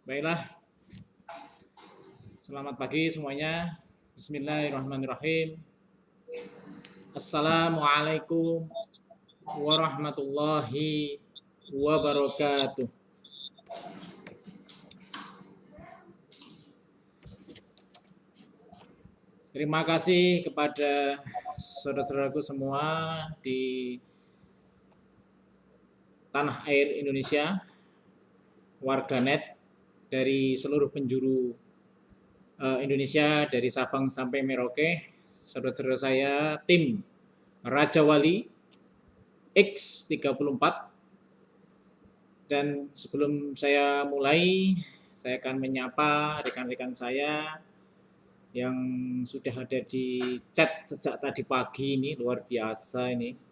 Baiklah, selamat pagi semuanya. Bismillahirrahmanirrahim. Assalamualaikum warahmatullahi wabarakatuh. Terima kasih kepada saudara-saudaraku semua di tanah air Indonesia, warganet dari seluruh penjuru Indonesia, dari Sabang sampai Merauke, saudara-saudara saya, tim Raja Wali X34. Dan sebelum saya mulai, saya akan menyapa rekan-rekan saya yang sudah ada di chat sejak tadi pagi ini, luar biasa ini.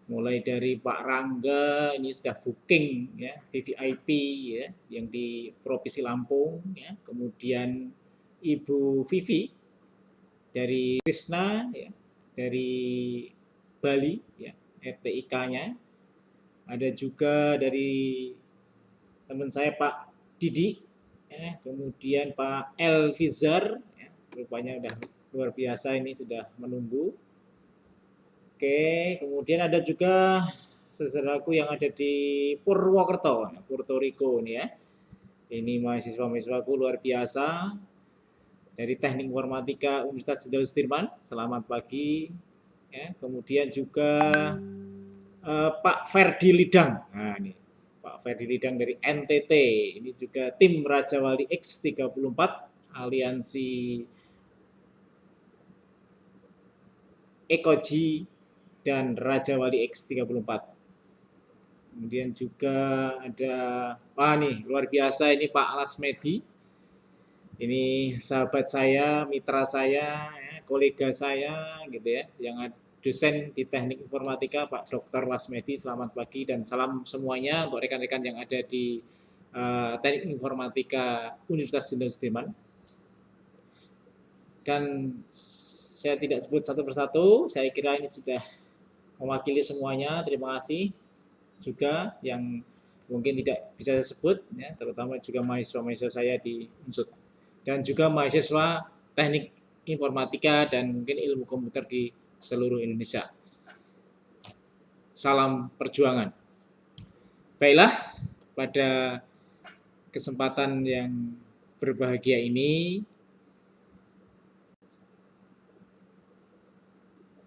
Mulai dari Pak Rangga, ini sudah booking ya, VVIP ya, yang di Provinsi Lampung ya. Kemudian Ibu Vivi dari Krisna ya, dari Bali ya, RTIK-nya. Ada juga dari teman saya Pak Didi, ya, kemudian Pak Elvizar, ya, rupanya udah luar biasa ini sudah menunggu. Oke, kemudian ada juga saudaraku yang ada di Purwokerto, Puerto Rico ini ya. Ini mahasiswa-mahasiswaku luar biasa dari Teknik Informatika Universitas Jenderal Sudirman. Selamat pagi. Ya, kemudian juga Pak Ferdi Lidang. Nah, ini Pak Ferdi Lidang dari NTT. Ini juga tim Raja Wali X34 Aliansi Ekoji dan Raja Wali X34. Kemudian juga ada nih luar biasa ini Pak Lasmedi. Ini sahabat saya, mitra saya, ya, kolega saya gitu ya, yang dosen di Teknik Informatika Pak Dr. Lasmedi. Selamat pagi dan salam semuanya untuk rekan-rekan yang ada di Teknik Informatika Universitas Jenderal Sudirman. Dan saya tidak sebut satu persatu, saya kira ini sudah mewakili semuanya. Terima kasih juga yang mungkin tidak bisa saya sebut, ya, terutama juga mahasiswa-mahasiswa saya di Unsud dan juga mahasiswa Teknik Informatika dan mungkin ilmu komputer di seluruh Indonesia. Salam perjuangan. Baiklah, pada kesempatan yang berbahagia ini,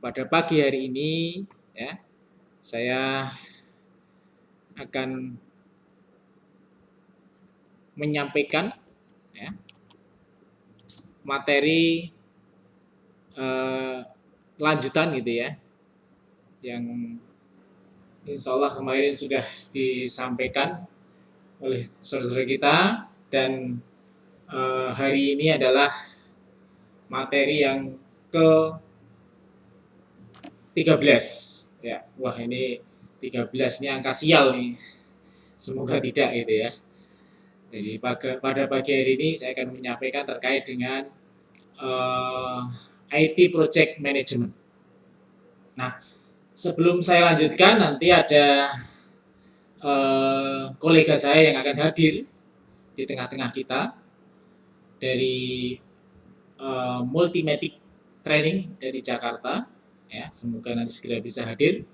pada pagi hari ini, ya, saya akan menyampaikan ya, materi lanjutan gitu ya, yang insya Allah kemarin sudah disampaikan oleh saudara-saudara kita, dan hari ini adalah materi yang ke-13 ya. Wah, ini 13 ini angka sial nih. Semoga tidak gitu ya. Jadi pada pagi hari ini saya akan menyampaikan terkait dengan IT Project Management. Nah, sebelum saya lanjutkan, nanti ada kolega saya yang akan hadir di tengah-tengah kita dari Multimatic Training dari Jakarta. Ya, semoga nanti segera bisa hadir.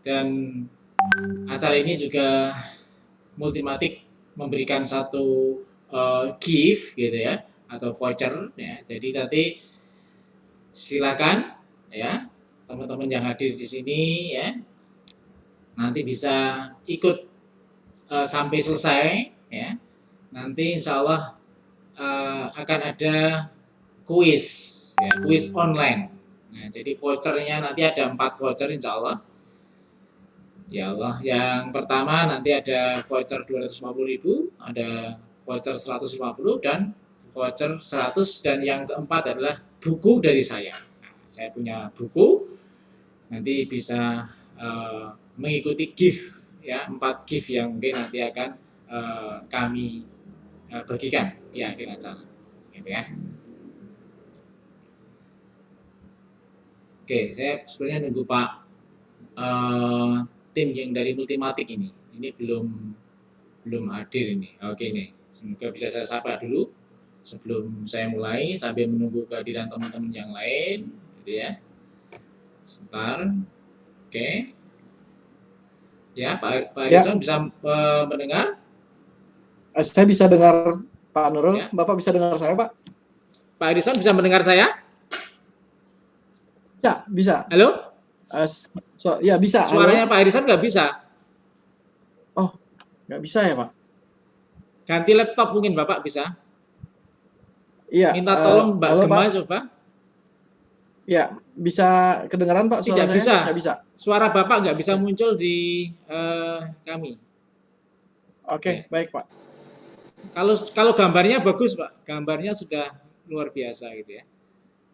Dan acara ini juga Multimatic memberikan satu gift gitu ya, atau voucher ya. Jadi nanti silakan ya teman-teman yang hadir di sini ya, nanti bisa ikut sampai selesai ya. Nanti insya Allah akan ada kuis ya, kuis online. Nah, jadi vouchernya nanti ada 4 voucher insya Allah. Ya Allah, yang pertama nanti ada voucher 250.000, ada voucher 150 dan voucher 100, dan yang keempat adalah buku dari saya. Nah, saya punya buku, nanti bisa mengikuti gift ya, 4 gift yang mungkin nanti akan kami bagikan di akhir acara. Gitu ya. Oke, saya sebenarnya nunggu Pak tim yang dari Multimatic ini belum belum hadir ini. Oke nih, semoga bisa saya sapa dulu sebelum saya mulai sambil menunggu kehadiran teman-teman yang lain, gitu ya. Sebentar. Oke. Ya, Pak Ya, Harrison bisa mendengar? saya bisa dengar Pak Nurul. Ya, Bapak bisa dengar saya, Pak? Pak Harrison bisa mendengar saya? Ya, bisa. Halo? Ya, bisa. Suaranya Halo? Pak Harrison nggak bisa. Oh, nggak bisa ya, Pak? Ganti laptop mungkin Bapak bisa. Iya, Minta tolong Mbak halo, Pak. Gemma coba. Ya, bisa kedengaran, Pak, suara Tidak saya? bisa. Nggak bisa? Suara Bapak nggak bisa Oke, muncul di kami. Ya. Oke, baik, Pak. Kalau gambarnya bagus Pak, gambarnya sudah luar biasa gitu ya.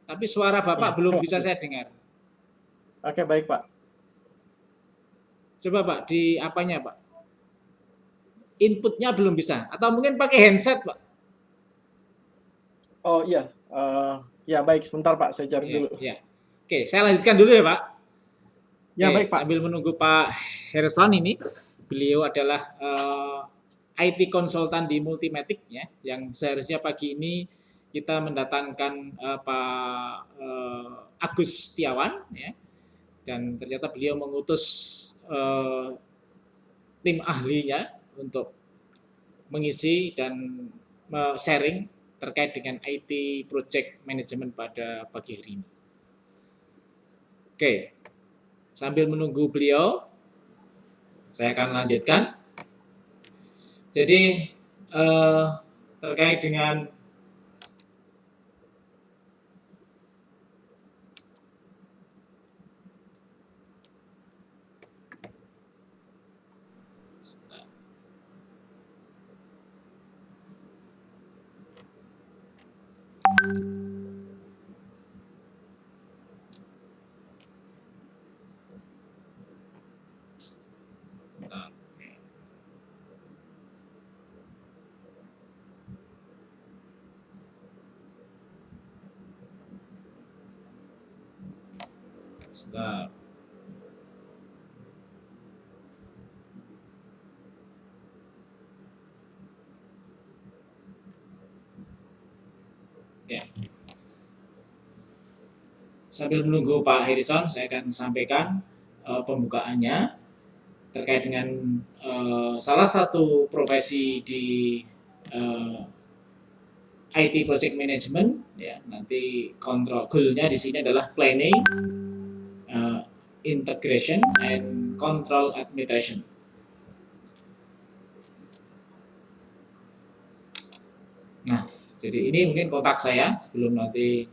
Tapi suara Bapak belum bisa saya dengar. Oke, baik, Pak. Coba Pak di apanya Pak? Inputnya belum bisa. Atau mungkin pakai handset Pak? Oh iya, ya baik, sebentar Pak, saya cari Ya, dulu. ya. Oke, saya lanjutkan dulu ya Pak. Ya Oke, baik Pak. sambil menunggu Pak Harrison ini, beliau adalah IT konsultan di Multimatic ya, yang seharusnya pagi ini kita mendatangkan Pak Agus Setiawan ya, dan ternyata beliau mengutus tim ahlinya untuk mengisi dan sharing terkait dengan IT Project Management pada pagi hari ini. Oke, sambil menunggu beliau, saya akan lanjutkan. Jadi terkait dengan Sebentar. Ya. Sambil menunggu Pak Harrison, saya akan sampaikan pembukaannya terkait dengan salah satu profesi di IT Project Management. Ya, nanti kontrol goal-nya di sini adalah planning, integration, and control administration. Nah, jadi ini mungkin kontak saya sebelum nanti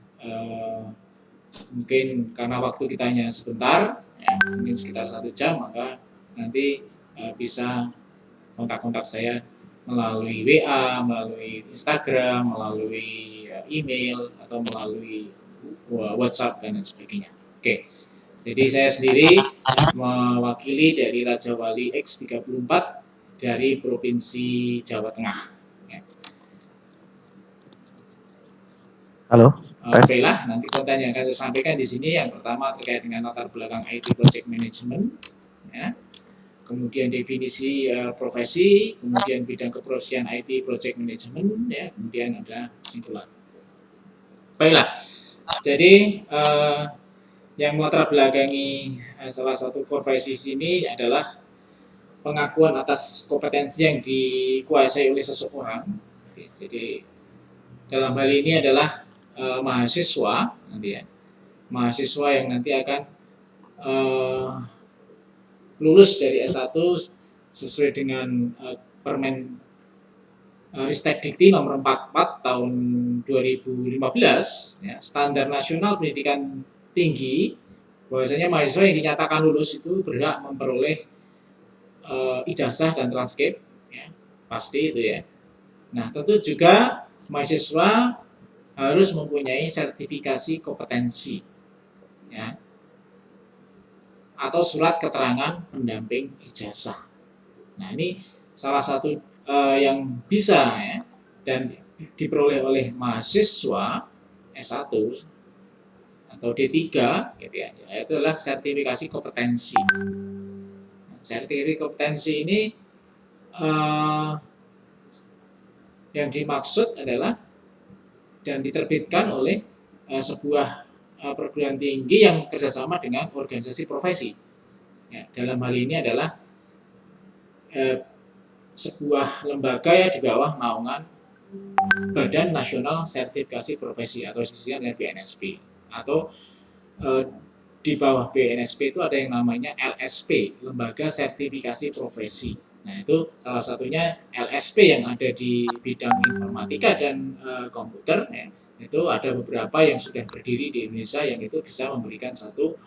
mungkin karena waktu kita hanya sebentar, ya, mungkin sekitar 1 jam, maka nanti bisa kontak-kontak saya melalui WA, melalui Instagram, melalui email, atau melalui WhatsApp dan lain sebagainya. Oke, jadi saya sendiri mewakili dari Raja Wali X34 dari Provinsi Jawa Tengah. Halo. Baiklah, nanti konten yang akan saya sampaikan di sini yang pertama terkait dengan latar belakang IT Project Management, ya. Kemudian definisi profesi, kemudian bidang keprofesian IT Project Management, ya, kemudian ada kesimpulan. Baiklah, jadi yang melatar belakangi salah satu profesi sini adalah pengakuan atas kompetensi yang dikuasai oleh seseorang. Jadi dalam hal ini adalah mahasiswa nanti ya, mahasiswa yang nanti akan lulus dari S1 sesuai dengan Permen Ristek Dikti nomor 44 tahun 2015 ya, standar nasional pendidikan tinggi, bahwasanya mahasiswa yang dinyatakan lulus itu berhak memperoleh ijazah dan transkrip ya, pasti itu ya. Nah, tentu juga mahasiswa harus mempunyai sertifikasi kompetensi ya, atau surat keterangan pendamping ijazah. Nah, ini salah satu yang bisa ya, dan diperoleh oleh mahasiswa S1 atau D3 gitu ya, yaitu adalah sertifikasi kompetensi. Nah, sertifikasi kompetensi ini eh, yang dimaksud adalah dan diterbitkan oleh sebuah perguruan tinggi yang kerjasama dengan organisasi profesi. Ya, dalam hal ini adalah sebuah lembaga ya di bawah naungan Badan Nasional Sertifikasi Profesi atau disingkat dengan BNSP, atau di bawah BNSP itu ada yang namanya LSP, Lembaga Sertifikasi Profesi. Nah, itu salah satunya LSP yang ada di bidang informatika dan komputer ya. Itu ada beberapa yang sudah berdiri di Indonesia yang itu bisa memberikan satu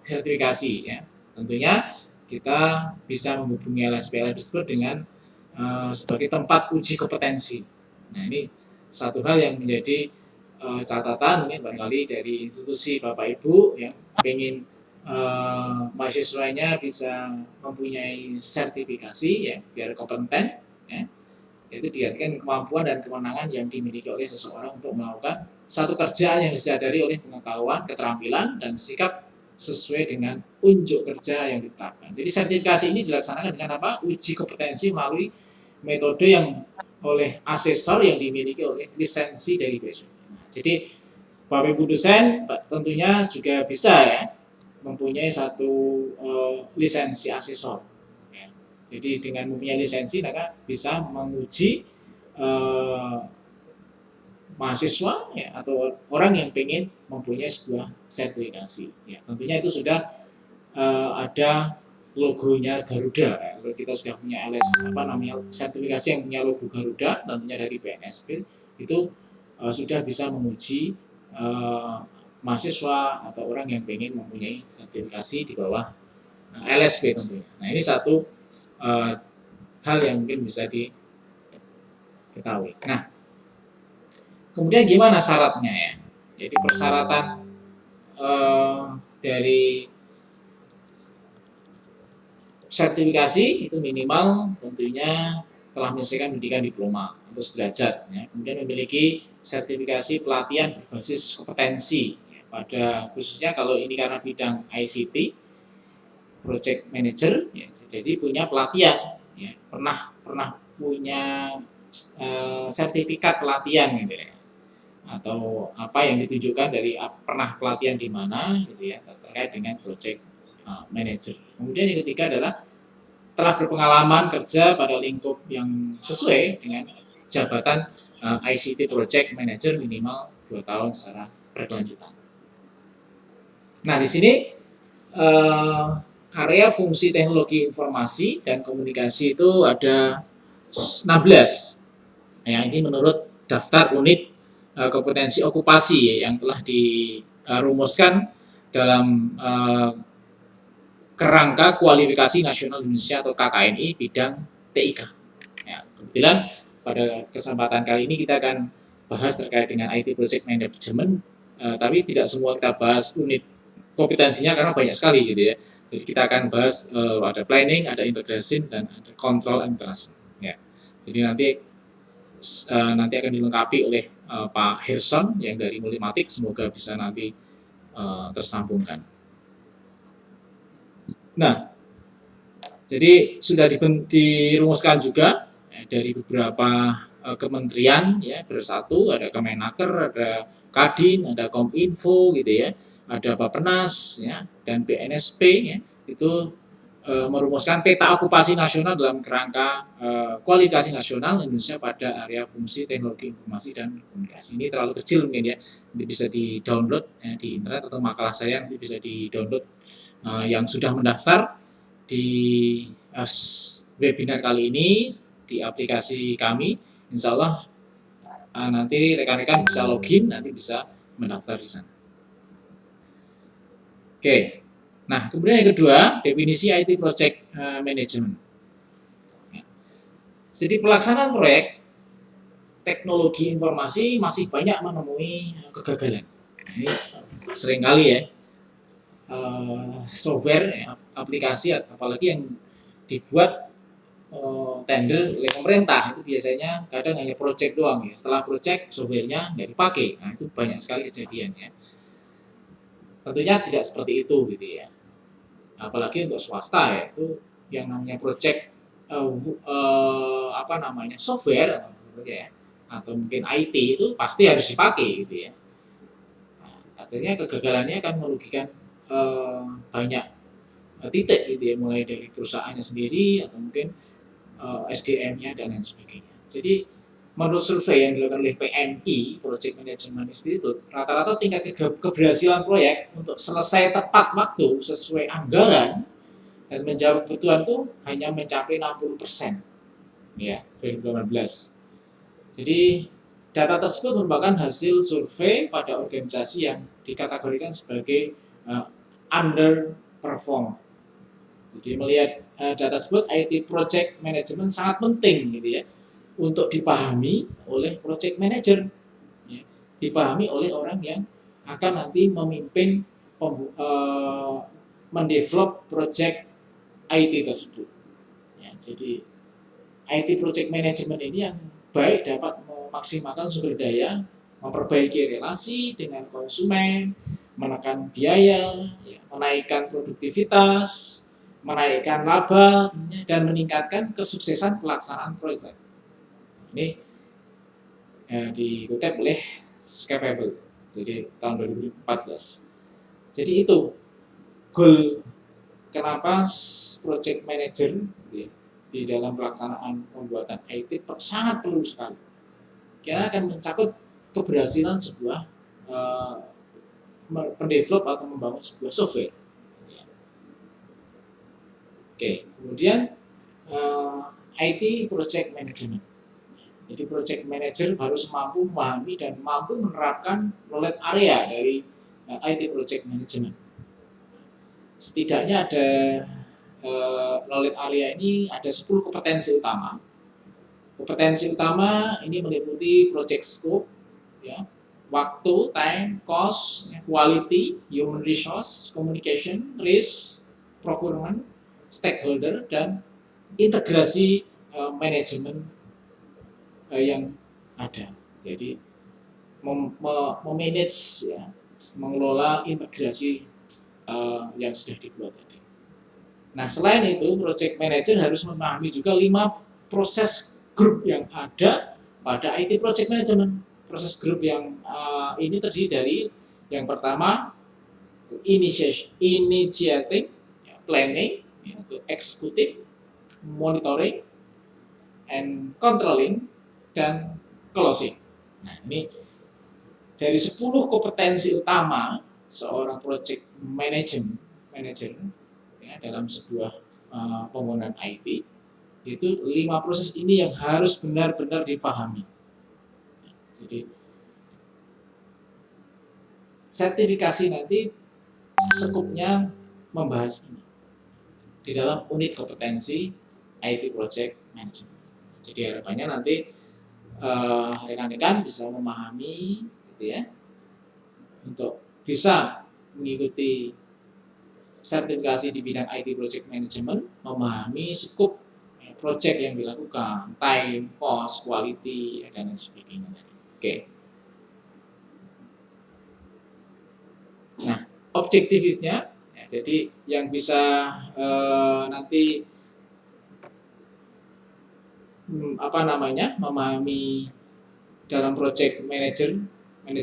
sertifikasi ya. Tentunya kita bisa menghubungi LSP tersebut dengan sebagai tempat uji kompetensi. Nah, ini satu hal yang menjadi catatan mungkin barangkali dari institusi Bapak Ibu yang ingin mahasiswanya bisa mempunyai sertifikasi ya biar kompeten ya. Itu diartikan kemampuan dan kewenangan yang dimiliki oleh seseorang untuk melakukan satu kerjaan yang disadari oleh pengetahuan, keterampilan, dan sikap sesuai dengan unjuk kerja yang ditetapkan. Jadi sertifikasi ini dilaksanakan dengan apa? Uji kompetensi melalui metode yang oleh asesor yang dimiliki oleh lisensi dari BSW. Jadi Bapak Ibu dosen tentunya juga bisa ya mempunyai satu lisensi asesor. Ya. Jadi dengan mempunyai lisensi maka bisa menguji mahasiswa ya, atau orang yang ingin mempunyai sebuah sertifikasi. Ya, tentunya itu sudah ada logonya Garuda. Ya. Kalau kita sudah punya sertifikasi yang punya logo Garuda, tentunya dari BNSP itu sudah bisa menguji mahasiswa atau orang yang ingin mempunyai sertifikasi di bawah LSP tentunya. Nah, ini satu hal yang mungkin bisa diketahui. Nah, kemudian gimana syaratnya ya? Jadi persyaratan dari sertifikasi itu minimal tentunya telah menyelesaikan pendidikan diploma atau sederajat, ya. Kemudian memiliki sertifikasi pelatihan berbasis kompetensi ya, pada khususnya kalau ini karena bidang ICT, project manager, ya, jadi punya pelatihan, ya, pernah punya sertifikat pelatihan gitu ya, atau apa yang ditunjukkan dari pernah pelatihan di mana gitu ya terkait dengan project manager. Kemudian yang ketiga adalah telah berpengalaman kerja pada lingkup yang sesuai dengan jabatan ICT Project Manager minimal 2 tahun secara berkelanjutan. Nah, di sini area fungsi teknologi informasi dan komunikasi itu ada 16. Yang ini menurut daftar unit kompetensi okupasi yang telah dirumuskan dalam Kerangka Kualifikasi Nasional Indonesia atau KKNI bidang TIK. Ya, kebetulan pada kesempatan kali ini kita akan bahas terkait dengan IT Project Management, tapi tidak semua kita bahas unit kompetensinya karena banyak sekali gitu ya. Jadi kita akan bahas ada planning, ada integration, dan ada control and trust. Ya. Jadi nanti akan dilengkapi oleh Pak Herson yang dari Multimatic, semoga bisa nanti tersambungkan. Nah, jadi sudah dirumuskan juga dari beberapa kementerian ya bersatu, ada Kemenaker, ada Kadin, ada Kominfo gitu ya, ada Bappenas ya, dan BNSP ya, itu merumuskan peta okupasi nasional dalam kerangka kualifikasi nasional Indonesia pada area fungsi teknologi informasi dan komunikasi. Ini terlalu kecil mungkin ya, ini bisa di-download ya, di internet, atau makalah saya nanti bisa di-download yang sudah mendaftar di webinar kali ini di aplikasi kami. Insya Allah nanti rekan-rekan bisa login, nanti bisa mendaftar di sana. Oke. Nah, kemudian yang kedua, definisi IT Project Management. Jadi pelaksanaan proyek teknologi informasi masih banyak menemui kegagalan. Nah, ini seringkali ya, software, aplikasi, apalagi yang dibuat tender oleh pemerintah itu biasanya kadang hanya project doang ya. Setelah project softwarenya nggak dipakai. Nah, itu banyak sekali kejadian ya. Tentunya tidak seperti itu gitu ya. Apalagi untuk swasta ya, itu yang namanya project software atau mungkin IT itu pasti harus dipakai gitu ya. Nah, artinya kegagalannya akan merugikan banyak titik gitu ya, mulai dari perusahaannya sendiri atau mungkin SDM-nya dan lain sebagainya. Jadi menurut survei yang dilakukan oleh PMI Project Management Institute, rata-rata tingkat keberhasilan proyek untuk selesai tepat waktu sesuai anggaran dan menjawab kebutuhan itu hanya mencapai 60% ya 2018. Jadi data tersebut merupakan hasil survei pada organisasi yang dikategorikan sebagai underperform. Jadi melihat data tersebut, IT project management sangat penting gitu ya untuk dipahami oleh project manager, ya, dipahami oleh orang yang akan nanti memimpin mendevelop project IT tersebut. Ya, jadi IT project management ini yang baik dapat memaksimalkan sumber daya, memperbaiki relasi dengan konsumen, menekan biaya, ya, menaikkan produktivitas, menaikkan laba, dan meningkatkan kesuksesan pelaksanaan proyek. Ini dikutip oleh Scapable, jadi tahun 2014. Jadi itu goal kenapa project manager di dalam pelaksanaan pembuatan IT sangat perlu sekali. Karena akan mencakup keberhasilan sebuah mendevelop atau membangun sebuah software. Oke, kemudian IT project management. Jadi project manager harus mampu memahami dan mampu menerapkan knowledge area dari IT project management. Setidaknya ada knowledge area ini ada 10 kompetensi utama. Kompetensi utama ini meliputi project scope, ya, waktu, time, cost, quality, human resource, communication, risk, procurement, stakeholder, dan integrasi manajemen yang ada. Jadi memanage, ya, mengelola integrasi yang sudah dibuat tadi. Nah, selain itu, project manager harus memahami juga 5 proses grup yang ada pada IT project management. Proses grup yang ini terdiri dari yang pertama initiating, planning, executing, monitoring, and controlling, dan closing. Nah, ini dari 10 kompetensi utama seorang project manager ya, dalam sebuah pembangunan IT, itu 5 proses ini yang harus benar-benar dipahami. Jadi sertifikasi nanti skupnya membahas ini di dalam unit kompetensi IT project management. Jadi harapannya nanti rekan-rekan bisa memahami gitu ya, untuk bisa mengikuti sertifikasi di bidang IT project management, memahami skup project yang dilakukan, time, cost, quality, dan lain sebagainya. Oke. Nah, objektifnya, ya, jadi yang bisa nanti memahami dalam project manajemen ini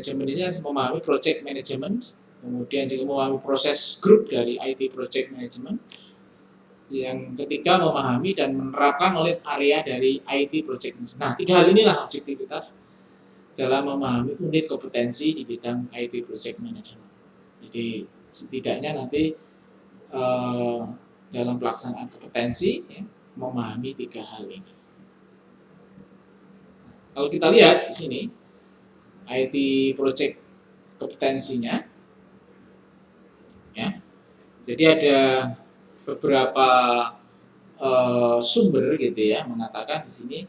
memahami project management, kemudian juga memahami proses grup dari IT project management. Yang ketiga, memahami dan menerapkan knowledge area dari IT project management. Nah, 3 hal inilah objektivitas dalam memahami unit kompetensi di bidang IT project management. Jadi setidaknya nanti dalam pelaksanaan kompetensi, ya, memahami 3 hal ini. Kalau kita lihat di sini IT project kompetensinya, ya, jadi ada beberapa sumber gitu ya mengatakan di sini,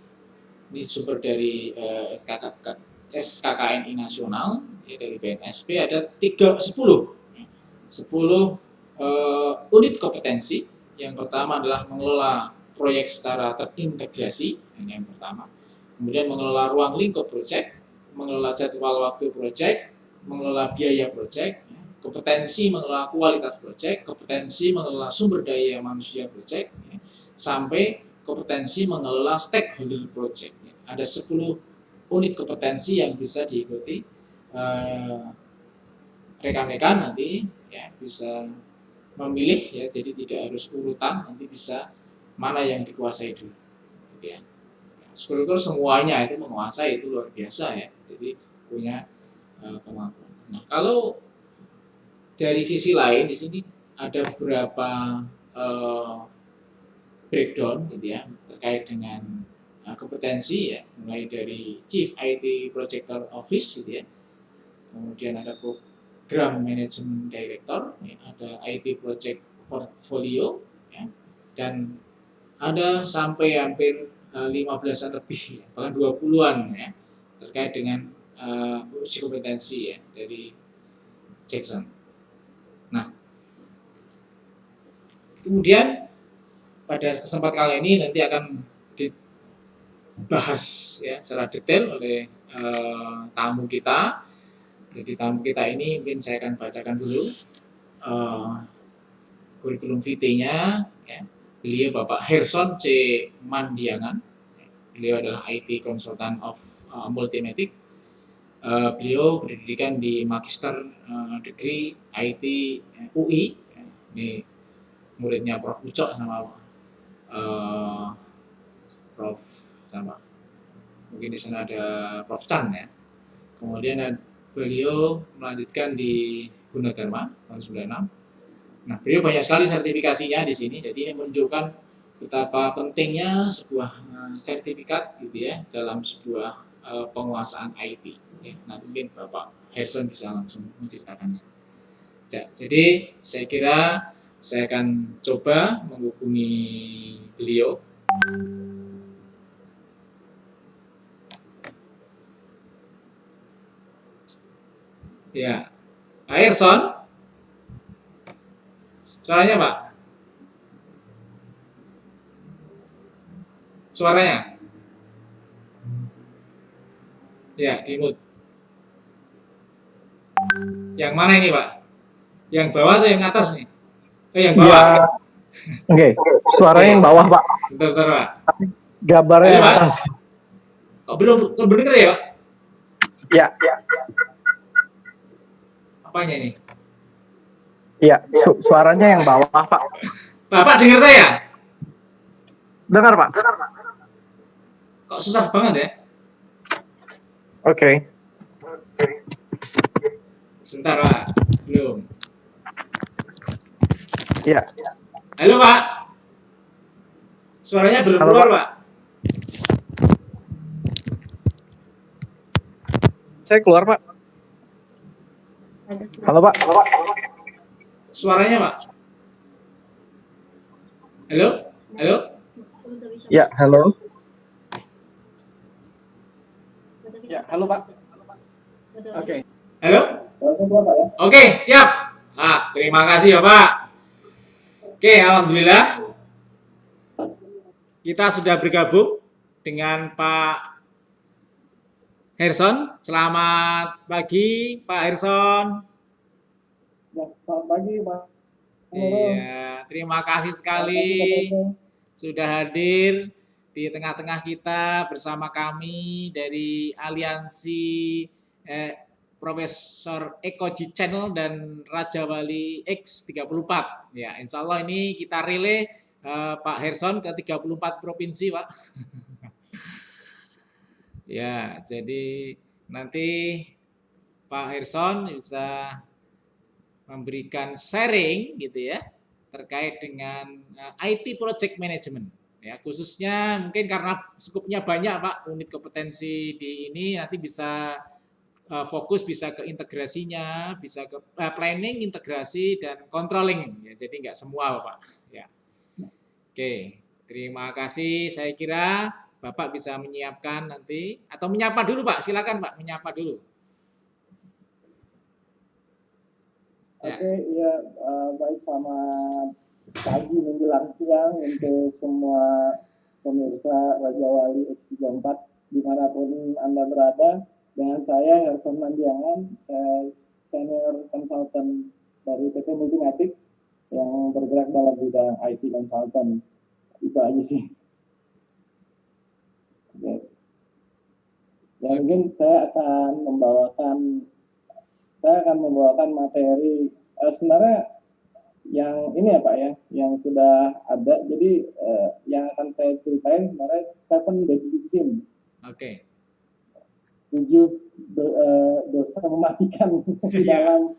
ini sumber dari SKKNI nasional, ya, dari BNSP ada 10 unit kompetensi. Yang pertama adalah mengelola proyek secara terintegrasi, ini yang pertama. Kemudian mengelola ruang lingkup proyek, mengelola jadwal waktu proyek, mengelola biaya proyek, kompetensi mengelola kualitas proyek, kompetensi mengelola sumber daya manusia proyek, sampai kompetensi mengelola stakeholder project. Ada 10 unit kompetensi yang bisa diikuti rekan-rekan nanti ya, bisa memilih ya, jadi tidak harus urutan, nanti bisa mana yang dikuasai dulu gitu ya. Struktur semuanya itu menguasai, itu luar biasa ya, jadi punya kemampuan. Nah, kalau dari sisi lain di sini ada beberapa breakdown gitu ya terkait dengan kompetensi ya, mulai dari Chief IT Project Office gitu ya, kemudian ada Program Management Director, ya, ada IT Project Portfolio, ya, dan ada sampai hampir 15-an lebih, bahkan 20-an ya, terkait dengan uji kompetensi ya dari Jackson. Nah, kemudian pada kesempatan kali ini nanti akan dibahas ya secara detail oleh tamu kita. Jadi tamu kita ini mungkin saya akan bacakan dulu kurikulum vitae-nya. Ya. Beliau Bapak Herson C. Mandiangan. Beliau adalah IT Consultant of Multimatic. Beliau berpendidikan di Magister Degree IT UI. Ya. Ini muridnya Prof. Ucok sama Prof. sama. Mungkin di sana ada Prof. Chan ya. Kemudian beliau melanjutkan di Gunadarma tahun 96. Nah, beliau banyak sekali sertifikasinya di sini. Jadi ini menunjukkan betapa pentingnya sebuah sertifikat gitu ya dalam sebuah penguasaan IT. Ya, nah, mungkin Bapak Herson bisa langsung menceritakannya. Jadi saya kira saya akan coba menghubungi beliau. Ya, Pak Herson, suaranya Pak? Suaranya? Ya, di mute. Yang mana ini Pak? Yang bawah atau yang atas nih? Yang bawah. Ya, oke. Suaranya yang bawah, Pak. Bentar, Pak. Gambarnya yang atas. Oh, belum dengar ya, Pak? Ya. Apanya ini? Iya, suaranya yang bawah, Pak. Bapak dengar saya? Dengar, Pak. Kok susah banget ya? Oke. Sebentar, Pak. Belum. Iya. Halo, Pak. Suaranya belum Halo, keluar, Pak. Pak. Saya keluar, Pak. Halo, Pak. Suaranya, Pak. Halo? Halo? Ya, halo. Ya, halo, Pak. Oke. Halo? Oke, siap. Terima kasih, Bapak. Oke, alhamdulillah. Kita sudah bergabung dengan Pak Herson. Selamat pagi, Pak Herson. Selamat pagi, Pak. Iya, terima kasih sekali sudah hadir di tengah-tengah kita bersama kami dari Aliansi Profesor Ekoji Channel dan Raja Wali X34. Ya, insya Allah ini kita relay Pak Herson ke 34 provinsi, Pak. Ya, jadi nanti Pak Herson bisa memberikan sharing gitu ya terkait dengan IT Project Management. Ya, khususnya mungkin karena skupnya banyak Pak, unit kompetensi di ini nanti bisa fokus bisa ke integrasinya, bisa ke planning, integrasi dan controlling. Ya, jadi nggak semua Pak. Ya. Oke, terima kasih. Saya kira Bapak bisa menyiapkan nanti atau menyapa dulu Pak. Silakan Pak, menyapa dulu. Oke, ya baik, selamat pagi menjelang siang untuk semua pemirsa Raja Wali X34 dimanapun Anda berada. Dengan saya Herson Mandiangan, saya senior consultant dari PT Multimatics yang bergerak dalam bidang IT consultant. Itu aja sih. Ya mungkin saya akan membawakan materi sebenarnya yang ini ya Pak ya, yang sudah ada. Jadi yang akan saya ceritain sebenarnya 7 deadly sins. Oke. 7 dosa mematikan di dalam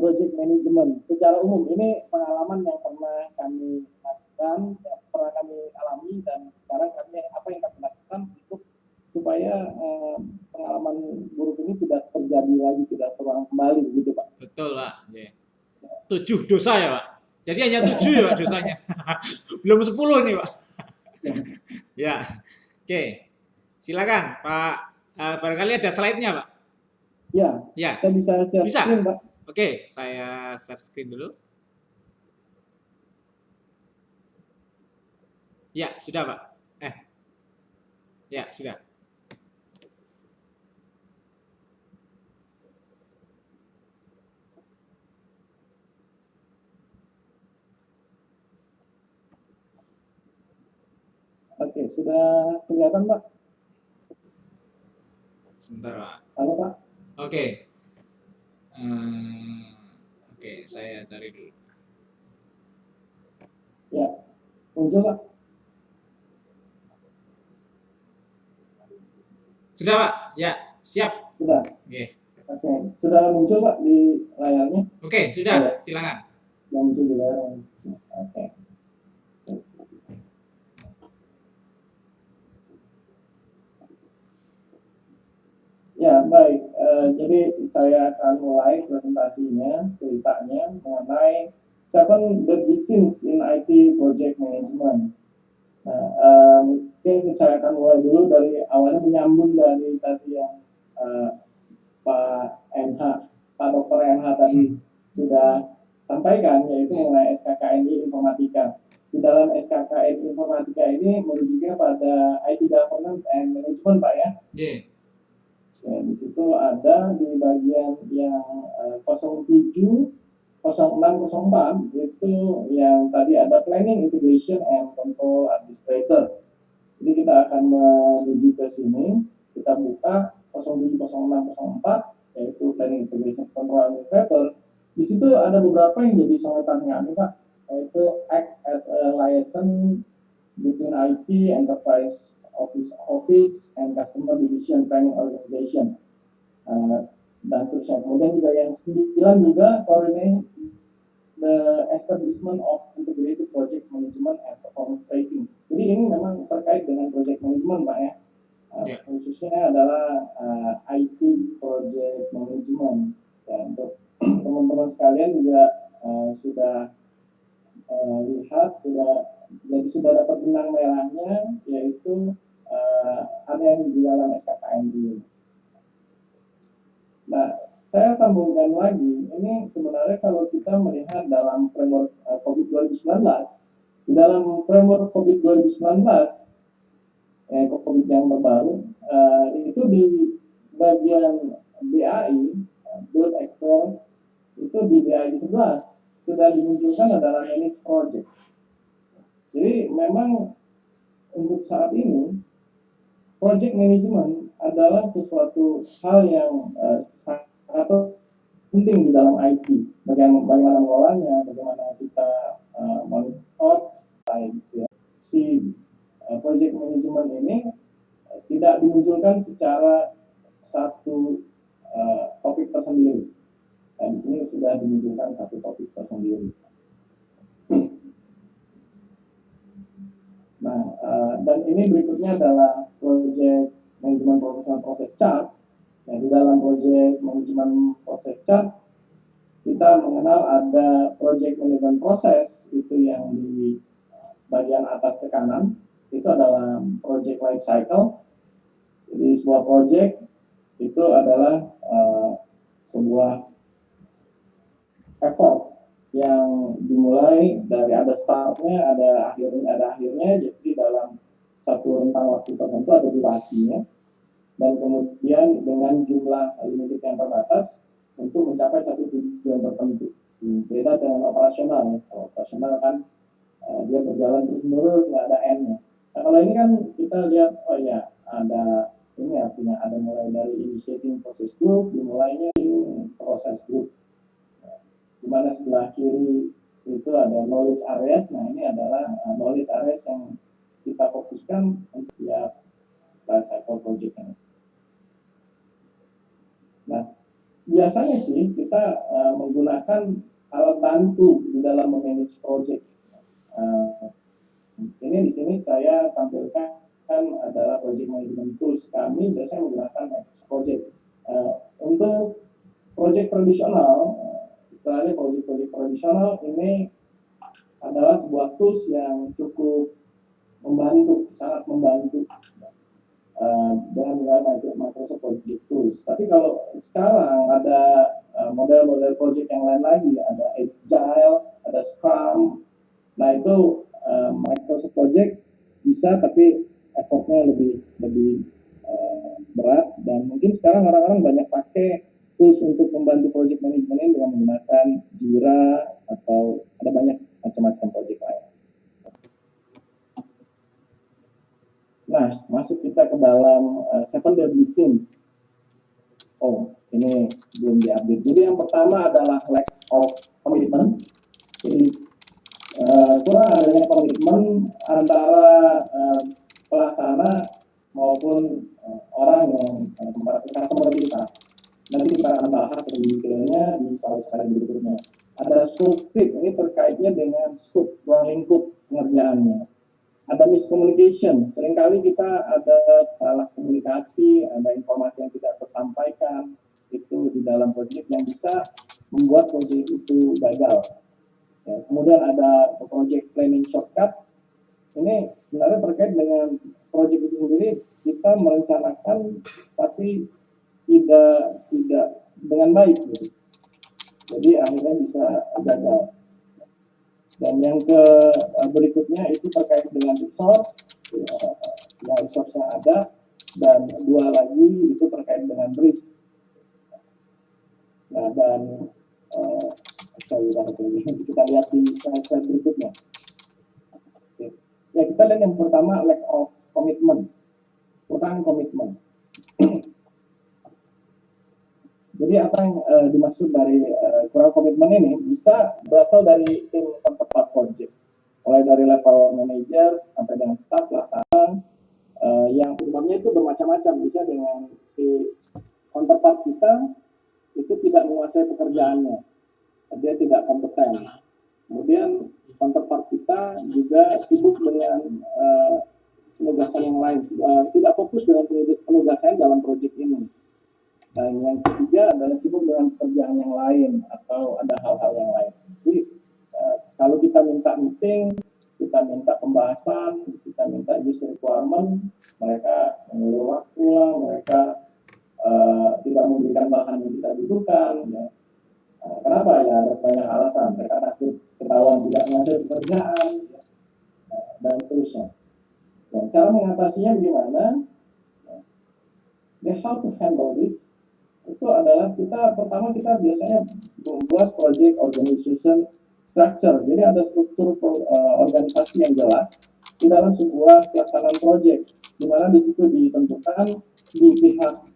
project management secara umum. Ini pengalaman yang pernah kami lakukan, yang pernah kami alami, dan sekarang apa yang kami lakukan untuk supaya pengalaman buruk ini tidak terjadi lagi, tidak terulang kembali, gitu Pak. Betul Pak. 7 dosa ya Pak. Jadi hanya 7 ya Pak dosanya. Belum 10 nih Pak. Ya. Oke. Silakan Pak. Barangkali ada slide-nya Pak. Ya. Saya bisa share screen Pak. Oke, saya share screen dulu. Ya, sudah Pak. Ya, sudah. Oke, sudah kelihatan Pak? Sebentar Pak. Halo Pak? Oke. Oke, saya cari dulu. Ya, muncul Pak? Sudah Pak? Ya, siap. Sudah. Oke. Sudah muncul Pak di layarnya? Oke, sudah. Silakan. Sudah muncul di layarnya. Oke. Ya, baik. Jadi saya akan mulai presentasinya, ceritanya mengenai 7 deadly sins in IT project management. Nah, mungkin saya akan mulai dulu dari awalnya, menyambung dari tadi yang Pak Dr. NH tadi sudah sampaikan, yaitu mengenai SKKNI Informatika. Di dalam SKKNI Informatika ini menunjuknya pada IT Governance and Management Pak ya. Ya, di situ ada di bagian yang 07, 06, 04 itu yang tadi ada Planning, Integration, and Control Administrator. Jadi kita akan menuju ke sini, kita buka 07, 06, 04 yaitu Planning, Integration, Control Administrator. Di situ ada beberapa yang jadi sorotan kami Pak, yaitu act as a liaison between IT, enterprise office and customer division planning organization, dan seterusnya. Kemudian juga yang 9 juga coordinate the establishment of integrated project management and performance tracking. Jadi ini memang terkait dengan project management Pak ya. Khususnya adalah IT project management. Dan untuk teman-teman sekalian juga sudah lihat, sudah dapat benang merahnya, yaitu ada yang di dalam SKKNI. Nah, saya sambungkan lagi, ini sebenarnya kalau kita melihat dalam framework COVID 2019, di dalam framework COVID 2019, COVID yang terbaru, itu di bagian BAI, Build Actor, itu di BAI 11, sudah dimunculkan adalah manage project. Jadi memang untuk saat ini project management adalah sesuatu hal yang sangat penting di dalam IT. Bagaimana mengelolanya, bagaimana kita monitor, gitu ya. Si project management ini tidak dimunculkan secara satu topik tersendiri. Dan di sini sudah dimunculkan satu topik tersendiri. Nah, dan ini berikutnya adalah project management professional process chart. Nah, di dalam project management process chart kita mengenal ada project management process, itu yang di bagian atas ke kanan, itu adalah project life cycle. Jadi sebuah project itu adalah sebuah effort yang dimulai dari ada startnya, ada akhirnya. Jadi dalam satu rentang waktu tertentu ada durasinya, dan kemudian dengan jumlah limited yang terbatas untuk mencapai satu tujuan tertentu. Beda dengan operasional. Kalau operasional kan dia berjalan terus menerus, nggak ada end-nya. Nah, kalau ini kan kita lihat, oh ya, ada Ini artinya ada mulai dari initiating process group, dimulainya proses group. Di mana sebelah kiri itu ada knowledge areas. Nah, ini adalah knowledge areas yang kita fokuskan untuk tiap life cycle project ini. Nah, biasanya sih kita menggunakan alat bantu di dalam memanage project. Ini di sini saya tampilkan adalah project management tools. Kami biasanya menggunakan project. Untuk project tradisional, istilahnya project tradisional ini adalah sebuah tools yang cukup membantu, sangat membantu dengan menggunakan Microsoft Project Tools. Tapi kalau sekarang ada model-model project yang lain lagi, ada Agile, ada Scrum. Nah, itu Microsoft Project bisa, tapi effortnya lebih berat, dan mungkin sekarang orang-orang banyak pakai tools untuk membantu project management ini dengan menggunakan Jira atau ada banyak macam-macam project lain. Nah, masuk kita ke dalam 7 deadly sins. Oh, ini belum diupdate. Jadi yang pertama adalah lack of commitment. Jadi kurang adanya komitmen antara pelaksana maupun orang yang customer kita. Nanti kita akan bahas lebih detailnya di slide berikutnya. Ada scope creep, ini terkaitnya dengan scope, ruang lingkup pengerjaannya. Ada miscommunication, seringkali kita ada salah komunikasi, ada informasi yang tidak tersampaikan itu di dalam proyek yang bisa membuat proyek itu gagal. Ya, kemudian ada project planning shortcut. Ini sebenarnya terkait dengan proyek itu sendiri, kita merencanakan tapi tidak dengan baik, gitu. Jadi akhirnya bisa gagal. Dan yang berikutnya itu terkait dengan resource, yang resource yang ada, dan dua lagi itu terkait dengan risk. Nah, dan kita lihat di slide berikutnya. Oke. Ya, kita lihat yang pertama, lack of commitment, kurang komitmen. Jadi apa yang dimaksud dari kurang komitmen ini bisa berasal dari tim counterpart project, mulai dari level manager sampai dengan staff pelaksana, yang penyebabnya itu bermacam-macam. Bisa dengan si counterpart kita itu tidak menguasai pekerjaannya, dia tidak kompeten. Kemudian counterpart kita juga sibuk dengan penugasan yang lain, tidak fokus dengan penugasan dalam project ini. Dan yang ketiga adalah sibuk dengan pekerjaan yang lain atau ada hal-hal yang lain. Jadi kalau kita minta meeting, kita minta pembahasan, kita minta user requirement, mereka mengulur waktu lah, mereka tidak memberikan bahan yang kita butuhkan. Ya. Kenapa? Ya ada banyak alasan. Mereka takut ketahuan tidak menguasai pekerjaan, ya, dan seterusnya. Dan cara mengatasinya bagaimana? How to handle this? Itu adalah pertama kita biasanya membuat project organization structure. Jadi ada struktur organisasi yang jelas di dalam sebuah pelaksanaan project, di mana di situ ditentukan di pihak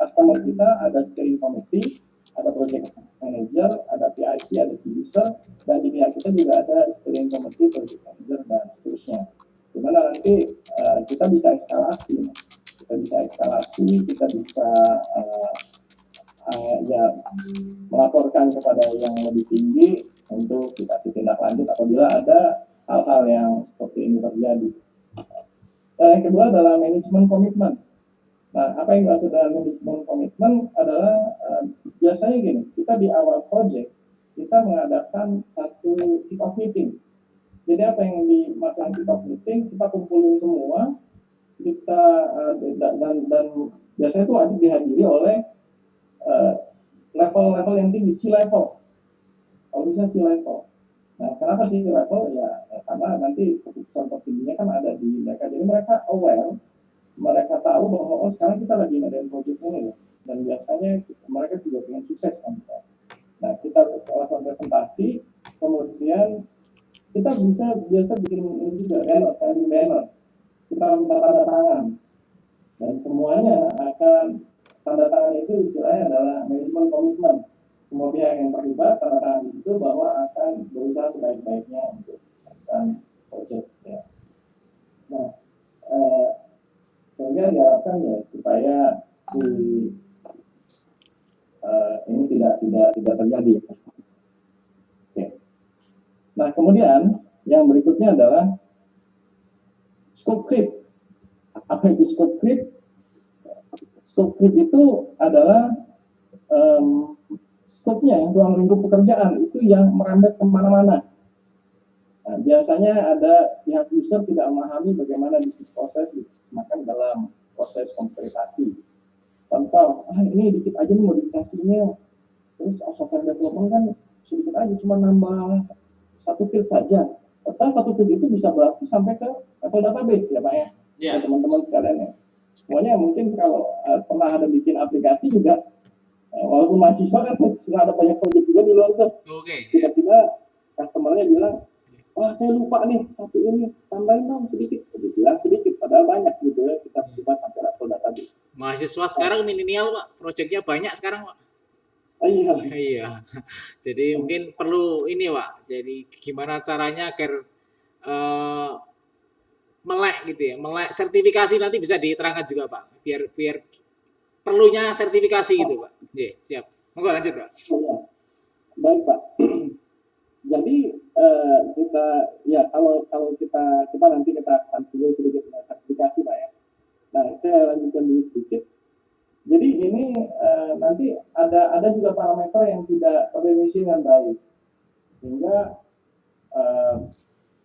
customer kita ada steering committee, ada project manager, ada PIC, ada key user, dan di pihak kita juga ada steering committee, project manager, dan seterusnya. Di mana nanti kita bisa eskalasi, kita bisa melaporkan kepada yang lebih tinggi untuk dikasih tindak lanjut apabila ada hal-hal yang seperti ini terjadi. Dan yang kedua adalah manajemen komitmen. Nah, apa yang dimaksud dengan manajemen komitmen adalah biasanya gini, kita di awal project kita mengadakan satu kick-off meeting. Jadi apa yang dimaksud kick-off meeting, kita kumpulin semua, kita dan biasanya itu wajib dihadiri oleh level-level yang tinggi, C-level. Kalau bisa C-level. Nah, kenapa C-level? Ya, karena nanti keputusan tertingginya kan ada di mereka. Jadi mereka aware, mereka tahu bahwa sekarang kita lagi ngadain project ini. Dan biasanya mereka juga ingin sukses kan. Nah, kita lakukan presentasi, kemudian kita biasa bikin ini juga, banner. Kita minta tanda tangan. dan semuanya akan tanda tangan itu istilahnya adalah manajemen komitmen. Semua pihak yang terlibat tanda tangan di situ bahwa akan berusaha sebaik-baiknya untuk menyelesaikan proyek. Ya. Nah, sehingga diharapkan ya supaya si ini tidak terjadi. Oke. Nah, kemudian yang berikutnya adalah scope creep. Apa itu scope creep? Scope creep itu adalah skopnya, ruang lingkup pekerjaan itu yang merambat kemana-mana. Nah, biasanya ada pihak user tidak memahami bagaimana bisnis proses diterjemahkan dalam proses komputerisasi. Contoh, ini dikit aja nih modifikasinya, terus software development kan sedikit aja, cuma nambah satu field saja. Padahal satu field itu bisa berarti sampai ke level database ya Pak ya, Ya. teman-teman sekalian ya. Semuanya mungkin kalau pernah ada bikin aplikasi juga, walaupun mahasiswa kan sudah ada banyak proyek juga di luar tuh. Oke. Tiba-tiba customernya bilang, wah saya lupa nih satu ini, tambahin dong sedikit. Dibilang sedikit, padahal banyak gitu ya, kita coba sampai level database. Mahasiswa sekarang milenial Pak, proyeknya banyak sekarang Pak. Iya. Iya. Jadi mungkin perlu ini Pak. Jadi gimana caranya agar melek gitu ya, melek sertifikasi nanti bisa diterangkan juga Pak. Biar perlunya sertifikasi gitu Pak. Iya, siap. Monggo lanjut Pak. Iya. Baik Pak. Jadi kita ya kalau kita nanti kita akan sedikit sertifikasi Pak ya. Nah saya lanjutkan dulu sedikit. Jadi ini nanti ada juga parameter yang tidak terdefinisi dengan baik, sehingga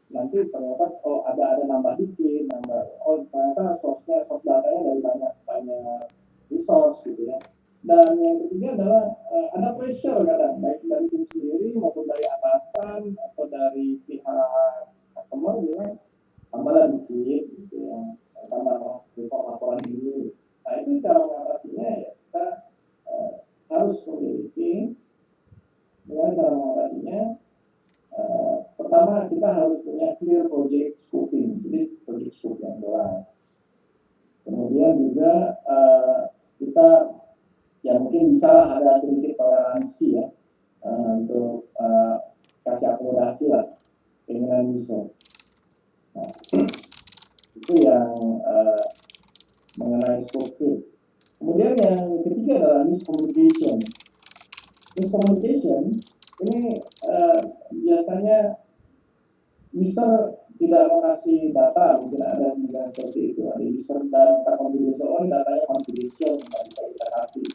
nanti ternyata ada nambah dikit, ternyata source datanya dari banyak resource gitu ya. Dan yang ketiga adalah ada pressure kadang baik dari tim sendiri maupun dari atasan atau dari pihak customer bilang tambahlah dikit gitu ya, tambah laporan ini. Nah itu cara mengatasinya ya kita harus memiliki dengan cara mengatasinya. Pertama kita harus punya clear project scoping, jadi project scope yang jelas. Kemudian juga kita ya mungkin bisa ada sedikit toleransi ya untuk kasih akomodasi lah keinginan user. Nah, itu yang mengenai scoping. Kemudian yang ketiga adalah miscommunication. Miscommunication ini biasanya user tidak mengasih data, mungkin ada yang seperti itu. Ada user data confidential, datanya confidential, tidak bisa kita kasih.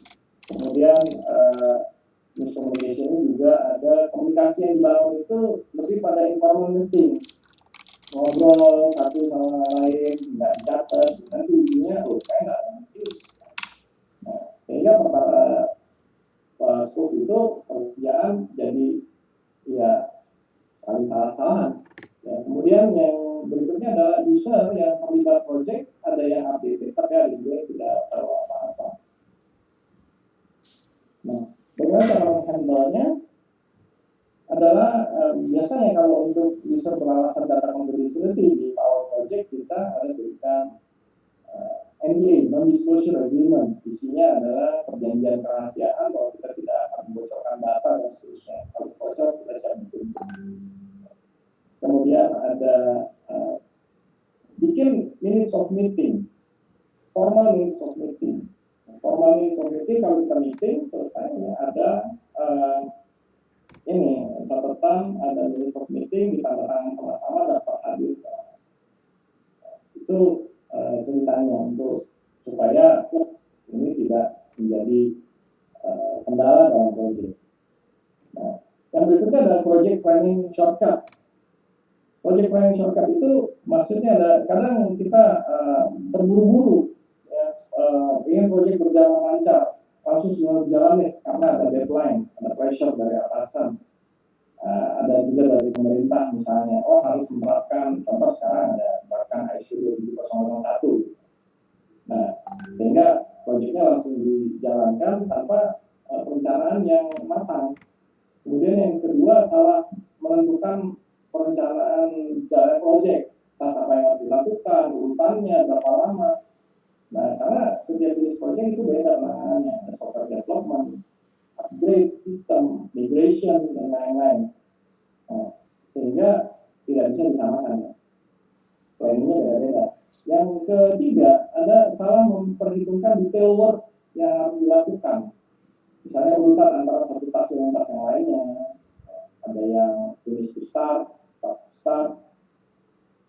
Kemudian miscommunication ini juga ada komunikasi yang dibangun itu lebih pada informal meeting, ngobrol satu sama lain, nggak catat, nanti ujungnya saya nggak ngerti. Nah, sehingga pertama scope itu pekerjaan jadi ya saling salah-salahan. Ya, kemudian yang berikutnya adalah user yang terlibat project, ada yang updated tapi ada juga yang tidak tahu apa-apa. Nah, bagaimana cara menghandle-nya adalah biasanya kalau untuk user beralasan data confidentiality di Power Project kita harus berikan NDA, non-disclosure agreement. Isinya adalah perjanjian kerahasiaan bahwa kita tidak akan membocorkan data dan seterusnya. Kalau bocor kita cabut. Kemudian ada bikin minutes of meeting, formal minutes of meeting. Formal minutes of meeting kalau kita meeting selesai ya, ada ini catatan, ada minutes of meeting ditandatangan sama-sama dapat hadir. Itu ceritanya untuk supaya ini tidak menjadi kendala dalam proyek. Nah, yang berikutnya adalah project planning shortcut. Project planning shortcut itu maksudnya ada kadang kita terburu-buru, ya, ingin proyek berjalan lancar, langsung semua berjalan nih karena ada deadline, ada pressure dari atasan. Ada juga dari pemerintah misalnya, harus menerapkan, contoh sekarang ada menerapkan ISO 27001. Nah, sehingga proyeknya langsung dijalankan tanpa perencanaan yang matang. Kemudian yang kedua, salah menentukan perencanaan jalan proyek, tas apa yang harus dilakukan, urutannya, berapa lama. Nah, karena setiap jenis project itu beda penanganannya, ada software development, upgrade sistem, migration, dan lain-lain. Nah, sehingga tidak bisa disamakan. Planningnya beda-beda. Yang ketiga, ada salah memperhitungkan detail work yang harus dilakukan. Misalnya urutan antara satu task dengan task yang lainnya. Ada yang finish to start, start to start.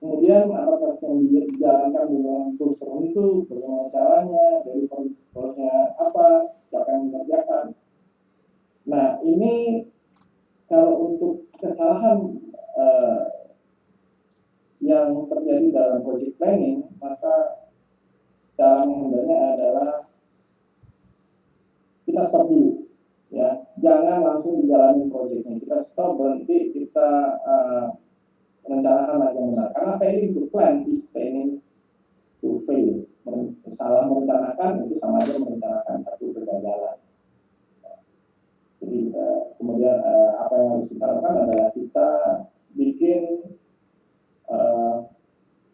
Kemudian apakah yang dijalankan dengan tools tertentu, bagaimana caranya, dari prosesnya apa, siapa yang mengerjakan. Nah, ini kalau untuk kesalahan yang terjadi dalam project planning, maka cara menghindarnya adalah kita stop dulu, ya, jangan langsung dijalani projectnya, kita stop, berhenti, kita merencanakan lagi yang benar. Karena failing to plan is failing to fail. Salah merencanakan itu sama aja merencanakan satu kegagalan. Jadi kemudian apa yang harus kita lakukan adalah kita bikin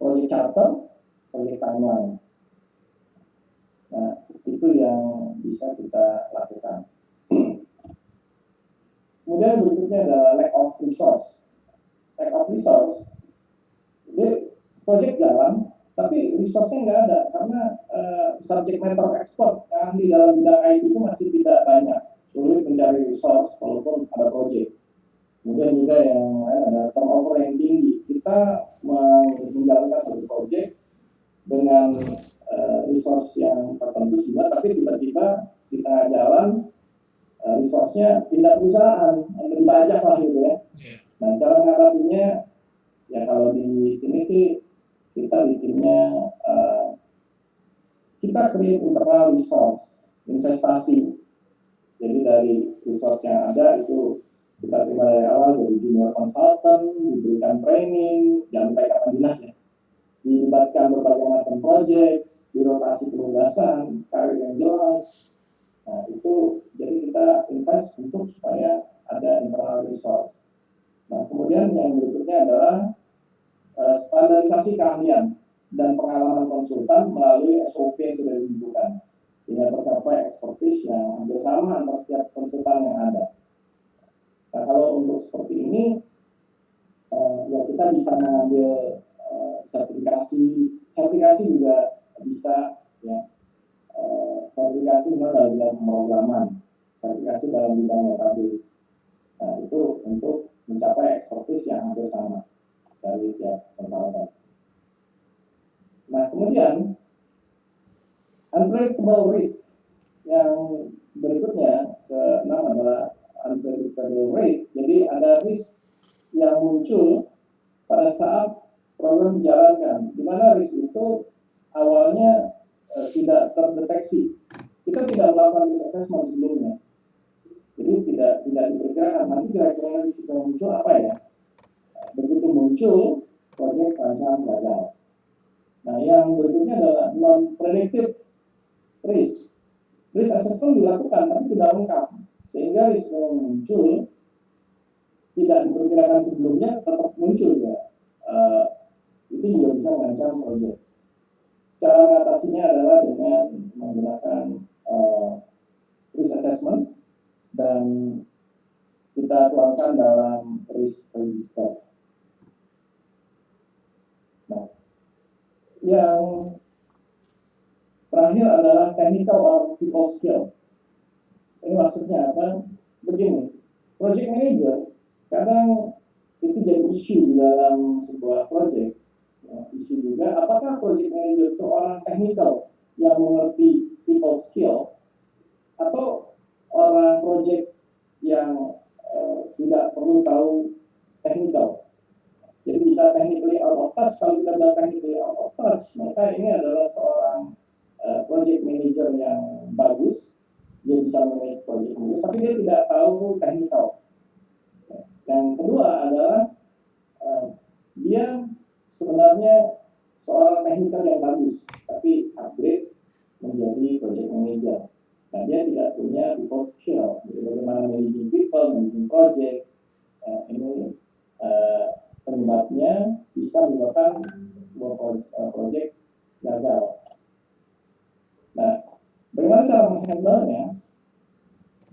project charter, project timeline. Nah, itu yang bisa kita lakukan. Kemudian berikutnya adalah lack of resource. Lack of resource, jadi project jalan, tapi resource-nya nggak ada karena subject matter expert yang di dalam bidang IT itu masih tidak banyak, sulit mencari resource walaupun ada project. Kemudian juga yang ada turnover yang tinggi. Kita menjalankan satu project dengan resource yang tertentu juga, tapi tiba-tiba di tengah jalan resource-nya pindah perusahaan, dibajak lah gitu ya. Nah, cara mengatasinya ya kalau di sini sih kita bikinnya kita create internal resource, investasi. Jadi dari resource yang ada itu kita terima dari awal dari junior consultant, diberikan training, jangan sampai kata dinas ya, dilibatkan berbagai macam project, birokrasi penugasan, karir yang jelas. Nah, itu jadi kita invest untuk supaya ada internal resource. Nah, kemudian yang berikutnya adalah standarisasi keahlian dan pengalaman konsultan melalui SOP yang sudah ditentukan. Hingga tercapai expertise yang hampir sama antara setiap konsultan yang ada. Nah, kalau untuk seperti ini, ya kita bisa mengambil sertifikasi juga bisa, ya, sertifikasi dalam bidang pemrograman, sertifikasi dalam bidang database. Nah, itu untuk mencapai expertise yang hampir sama dari tiap konsultan. Nah, kemudian unpredictable risk yang berikutnya ke-6 adalah unpredictable risk. Jadi ada risk yang muncul pada saat program dijalankan, di mana risk itu awalnya tidak terdeteksi. Kita tidak melakukan risk assessment sebelumnya. Jadi tidak diperkirakan nanti kira-kira risiko yang muncul apa ya. Begitu muncul, proyek terancam gagal. Nah, yang berikutnya adalah non-predicted risk. Risk assessment dilakukan tapi tidak lengkap, sehingga risiko yang muncul tidak diperkirakan sebelumnya tetap muncul ya. Itu juga bisa mengancam proyek. Cara mengatasinya adalah dengan menggunakan risk assessment dan kita tuangkan dalam risk register. Nah, yang terakhir adalah technical or people skill. Ini maksudnya apa? Begini, project manager kadang itu jadi isu di dalam sebuah project. Ya, isu juga, apakah project manager itu orang technical yang mengerti people skill atau orang project yang tidak perlu tahu technical. Jadi bisa technically out of touch. Kalau kita bilang technically out of touch, maka ini adalah seorang project manager yang bagus. Dia bisa manage project bagus, tapi dia tidak tahu technical. Yang kedua adalah dia sebenarnya seorang technical yang bagus, tapi upgrade menjadi project manager. Nah, dia tidak punya people skill. Jadi bagaimana managing people, managing project. Ini penyebabnya bisa menyebabkan sebuah project gagal. Nah, bagaimana cara menghandle-nya?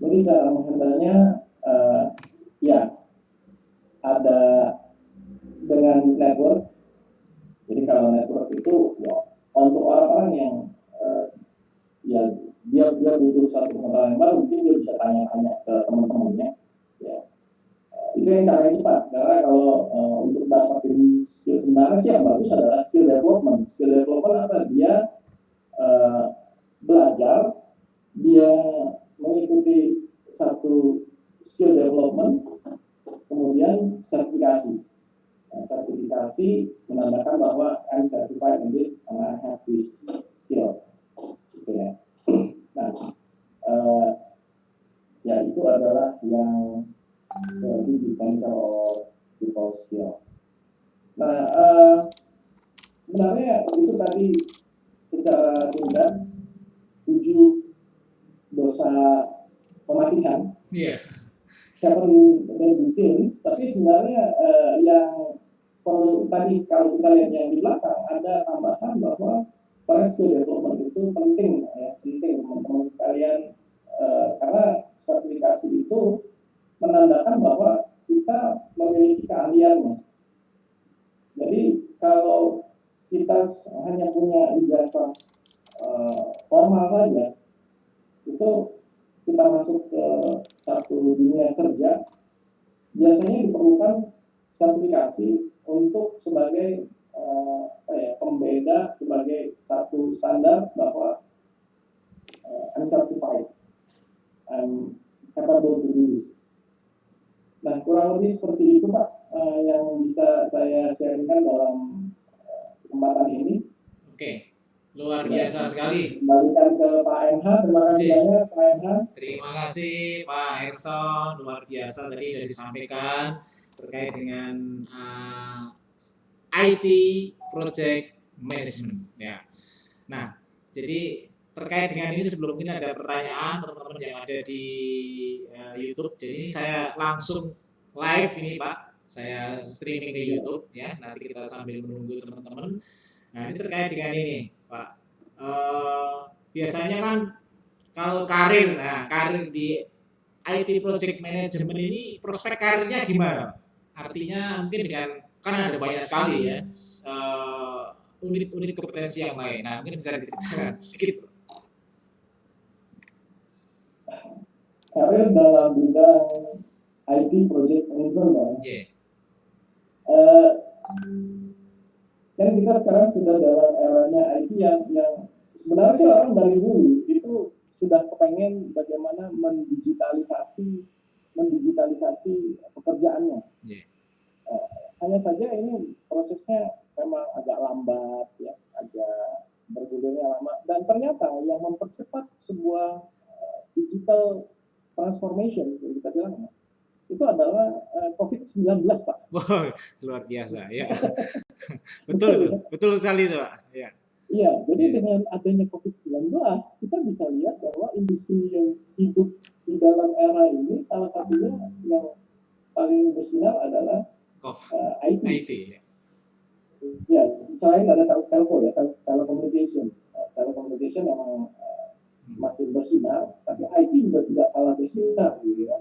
Jadi cara menghandle-nya ya ada dengan network. Jadi kalau network itu ya, untuk orang-orang yang ya dia butuh satu pengetahuan yang baru, mungkin dia bisa tanya-tanya ke teman-temannya. Ya, itu yang caranya cepat. Karena kalau untuk dapetin skill sebenarnya sih yang bagus adalah skill development. Skill development apa? Dia belajar, dia mengikuti satu skill development, kemudian sertifikasi. Nah, sertifikasi menandakan bahwa I'm certified in this and I have this skill. Gitu ya. Nah, ya itu adalah yang digital of people skill. Nah, sebenarnya itu tadi secara singkat 7 dosa mematikan. Iya. Seven deadly sins, tapi sebenarnya yang perlu tadi kalau kita lihat yang di belakang ada tambahan bahwa skill development itu penting ya, penting teman-teman sekalian karena sertifikasi itu menandakan bahwa kita memiliki keahliannya. Jadi kalau kita hanya punya ijazah formal saja, itu kita masuk ke satu dunia kerja, biasanya diperlukan sertifikasi untuk sebagai pembeda, sebagai satu standar bahwa I'm certified, I'm capable to do this. Nah, kurang lebih seperti itu Pak, yang bisa saya sharingkan dalam kesempatan ini. Oke. Luar biasa sekali. Kembalikan ke Pak NH, terima kasih banyak Pak NH. Terima kasih Pak Erson, luar biasa tadi sudah disampaikan terkait dengan IT Project Management. Ya. Nah, jadi terkait dengan ini sebelum ini ada pertanyaan teman-teman yang ada di YouTube. Jadi ini saya langsung live ini Pak, saya streaming ke YouTube ya. Nanti kita sambil menunggu teman-teman. Nah, ini terkait dengan ini, Pak. Biasanya kan kalau karir, nah karir di IT Project Management ini prospek karirnya gimana? Artinya mungkin dengan kan ada banyak sekali ya unit-unit kompetensi yang lain. Nah, mungkin bisa diceritakan sedikit. Karir dalam bidang IT Project Management, Pak. Yeah. Kan kita sekarang sudah dalam eranya IT yang sebenarnya sih orang dari dulu itu sudah kepengen bagaimana mendigitalisasi pekerjaannya. Yeah. Hanya saja ini prosesnya memang agak lambat ya, agak bergulirnya lama, dan ternyata yang mempercepat sebuah digital transformation yang kita bilang itu adalah COVID-19 Pak. Wow, luar biasa ya. betul sekali itu Pak. Ya. Iya, jadi dengan adanya COVID-19 kita bisa lihat bahwa industri yang hidup di dalam era ini salah satunya yang paling bersinar adalah IT. Ya, selain ada telco ya, telecommunication. Telecommunication memang makin bersinar, tapi IT juga tidak kalah bersinar, gitu ya.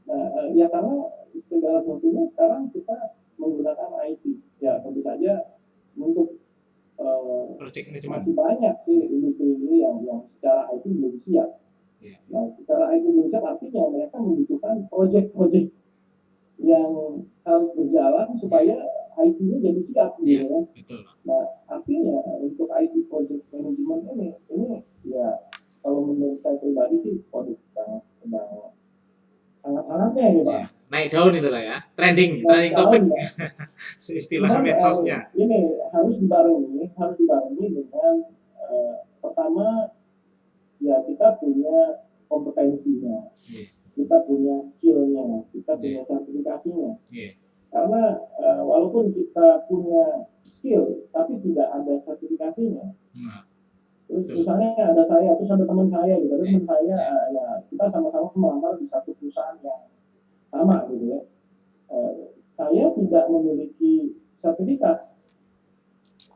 Nah, ya karena segala sesuatunya sekarang kita menggunakan IT. Ya, tentu saja untuk masih banyak sih industri yang secara IT belum siap. Yeah. Nah, secara IT belum siap artinya mereka membutuhkan proyek-proyek yang harus berjalan supaya IT-nya jadi siap, gitu ya. Betul. Nah, artinya untuk IT project management ini ya kalau menurut saya pribadi sih produk yang sedang hangat-hangatnya ini Pak. Naik daun itu lah ya, trending topik istilah medsosnya. Ini harus dibarengi dengan pertama ya kita punya kompetensinya, kita punya skillnya, kita punya sertifikasinya. Karena walaupun kita punya skill tapi tidak ada sertifikasinya. Terus misalnya ada saya, terus ada teman saya gitu, teman saya ya kita sama-sama melamar di satu perusahaan yang sama gitu ya. Saya tidak memiliki sertifikat,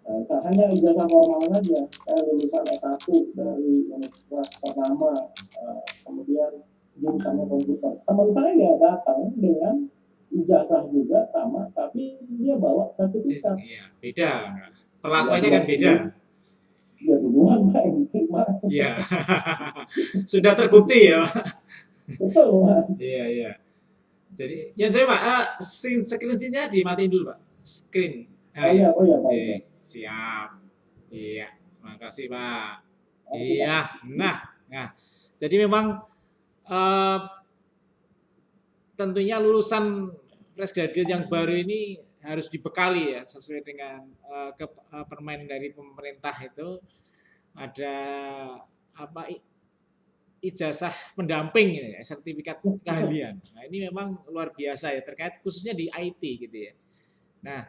Hanya ijazah formal saja. Saya lulusan S1 dari Universitas Ternama, kemudian jurusannya komputer. Teman saya datang dengan ijazah juga sama, tapi dia bawa sertifikat. Iya, beda. Perlakuannya kan beda. Ya duluan Pak yang diterima. Iya. Sudah terbukti ya. Betul Pak. Iya, iya. Jadi, yang saya Pak, screen-nya dimatiin dulu Pak. Screen. Oh iya, Pak. Oke, siap. Iya, makasih Pak. Iya, nah. Jadi memang tentunya lulusan fresh graduate yang baru ini harus dibekali ya sesuai dengan permen dari pemerintah itu ada apa ijazah pendamping ya, sertifikat keahlian. Nah, ini memang luar biasa ya terkait khususnya di IT gitu ya. Nah,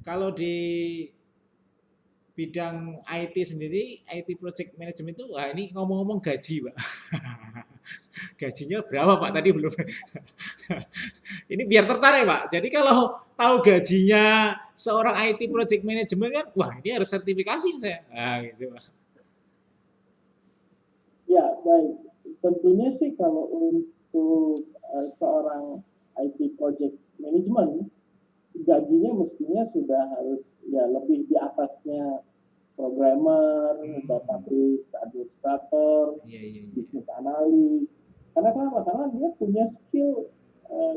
kalau di bidang IT sendiri, IT project management itu, wah ini ngomong-ngomong gaji, Pak. Gajinya berapa, Pak? Tadi belum. Ini biar tertarik, Pak. Jadi kalau tahu gajinya seorang IT project management kan, wah ini harus sertifikasi saya. Nah, gitu, Pak. Ya, baik. Tentunya sih kalau untuk seorang IT project management, gajinya mestinya sudah harus ya lebih di atasnya programmer, database administrator, bisnis analis. Karena kenapa? Karena dia punya skill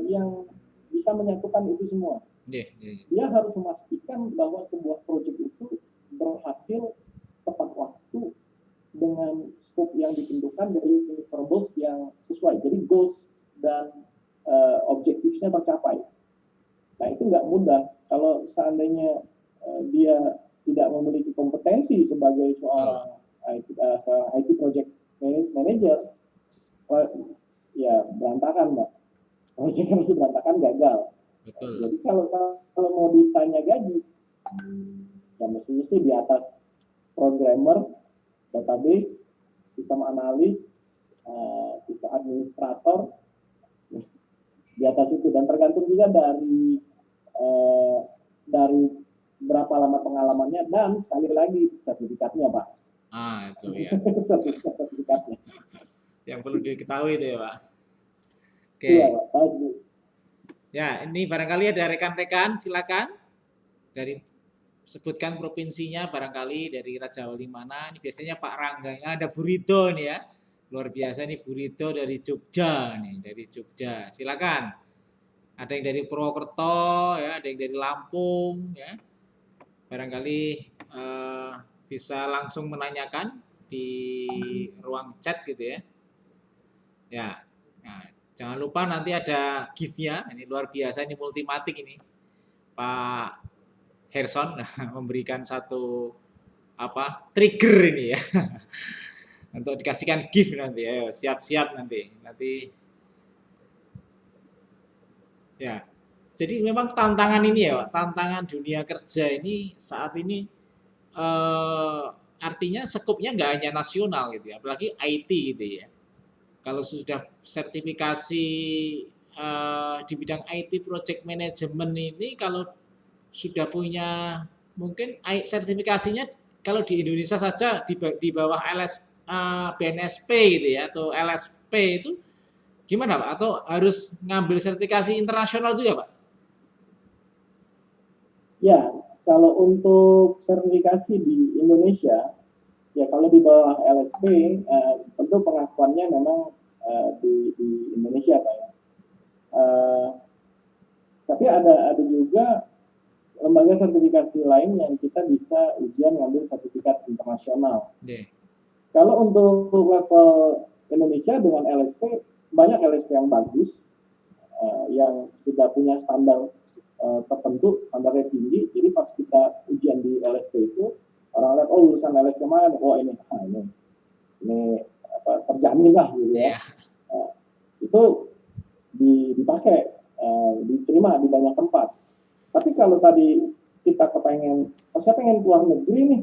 yang bisa menyatukan itu semua. Dia harus memastikan bahwa sebuah proyek itu berhasil tepat waktu dengan scope yang ditentukan dari deliverables yang sesuai. Jadi goals dan objektifnya tercapai. Nah itu nggak mudah. Kalau seandainya dia tidak memiliki kompetensi sebagai seorang IT project manager, ya berantakan, Mbak. Proyeknya masih berantakan, gagal. Betul. Jadi kalau mau ditanya gaji, ya mestinya sih di atas programmer, database, sistem analis, sistem administrator, di atas itu. Dan tergantung juga dari berapa lama pengalamannya dan sekali lagi sertifikatnya, Pak. Itu ya. Sertifikatnya. Yang perlu diketahui itu ya, Pak. Oke. Iya, Pak, pasti. Ya, ini barangkali ada rekan-rekan, silakan. Dari sebutkan provinsinya barangkali dari Raja Wali mana. Ini biasanya Pak Rangga. Ada Bu Rito nih ya. Luar biasa nih Bu Rito dari Jogja nih, dari Jogja. Silakan. Ada yang dari Purwokerto ya, ada yang dari Lampung ya. Barangkali bisa langsung menanyakan di ruang chat gitu ya. Ya. Nah, jangan lupa nanti ada gift-nya. Ini luar biasa, ini multimatik ini. Pak Herson memberikan satu trigger ini ya. Untuk dikasihkan gift nanti. Ayo, siap-siap nanti. Ya. Jadi memang tantangan ini ya, tantangan dunia kerja ini saat ini artinya sekupnya nggak hanya nasional gitu ya, apalagi IT gitu ya. Kalau sudah sertifikasi di bidang IT project management ini, kalau sudah punya mungkin sertifikasinya kalau di Indonesia saja di bawah BNSP gitu ya atau LSP itu gimana Pak? Atau harus ngambil sertifikasi internasional juga Pak? Ya, kalau untuk sertifikasi di Indonesia, ya kalau di bawah LSP, tentu pengakuannya memang di Indonesia Pak ya. Tapi ada juga lembaga sertifikasi lain yang kita bisa ujian ngambil sertifikat internasional. Kalau untuk level Indonesia dengan LSP, banyak LSP yang bagus, yang sudah punya standar tertentu, standarnya tinggi. Jadi pas kita ujian di LSP itu, orang lihat, oh lulusan LSP mana? Oh ini terjamin lah gitu ya. Itu dipakai, diterima di banyak tempat. Tapi kalau tadi kita kepengen, saya pengen keluar negeri nih.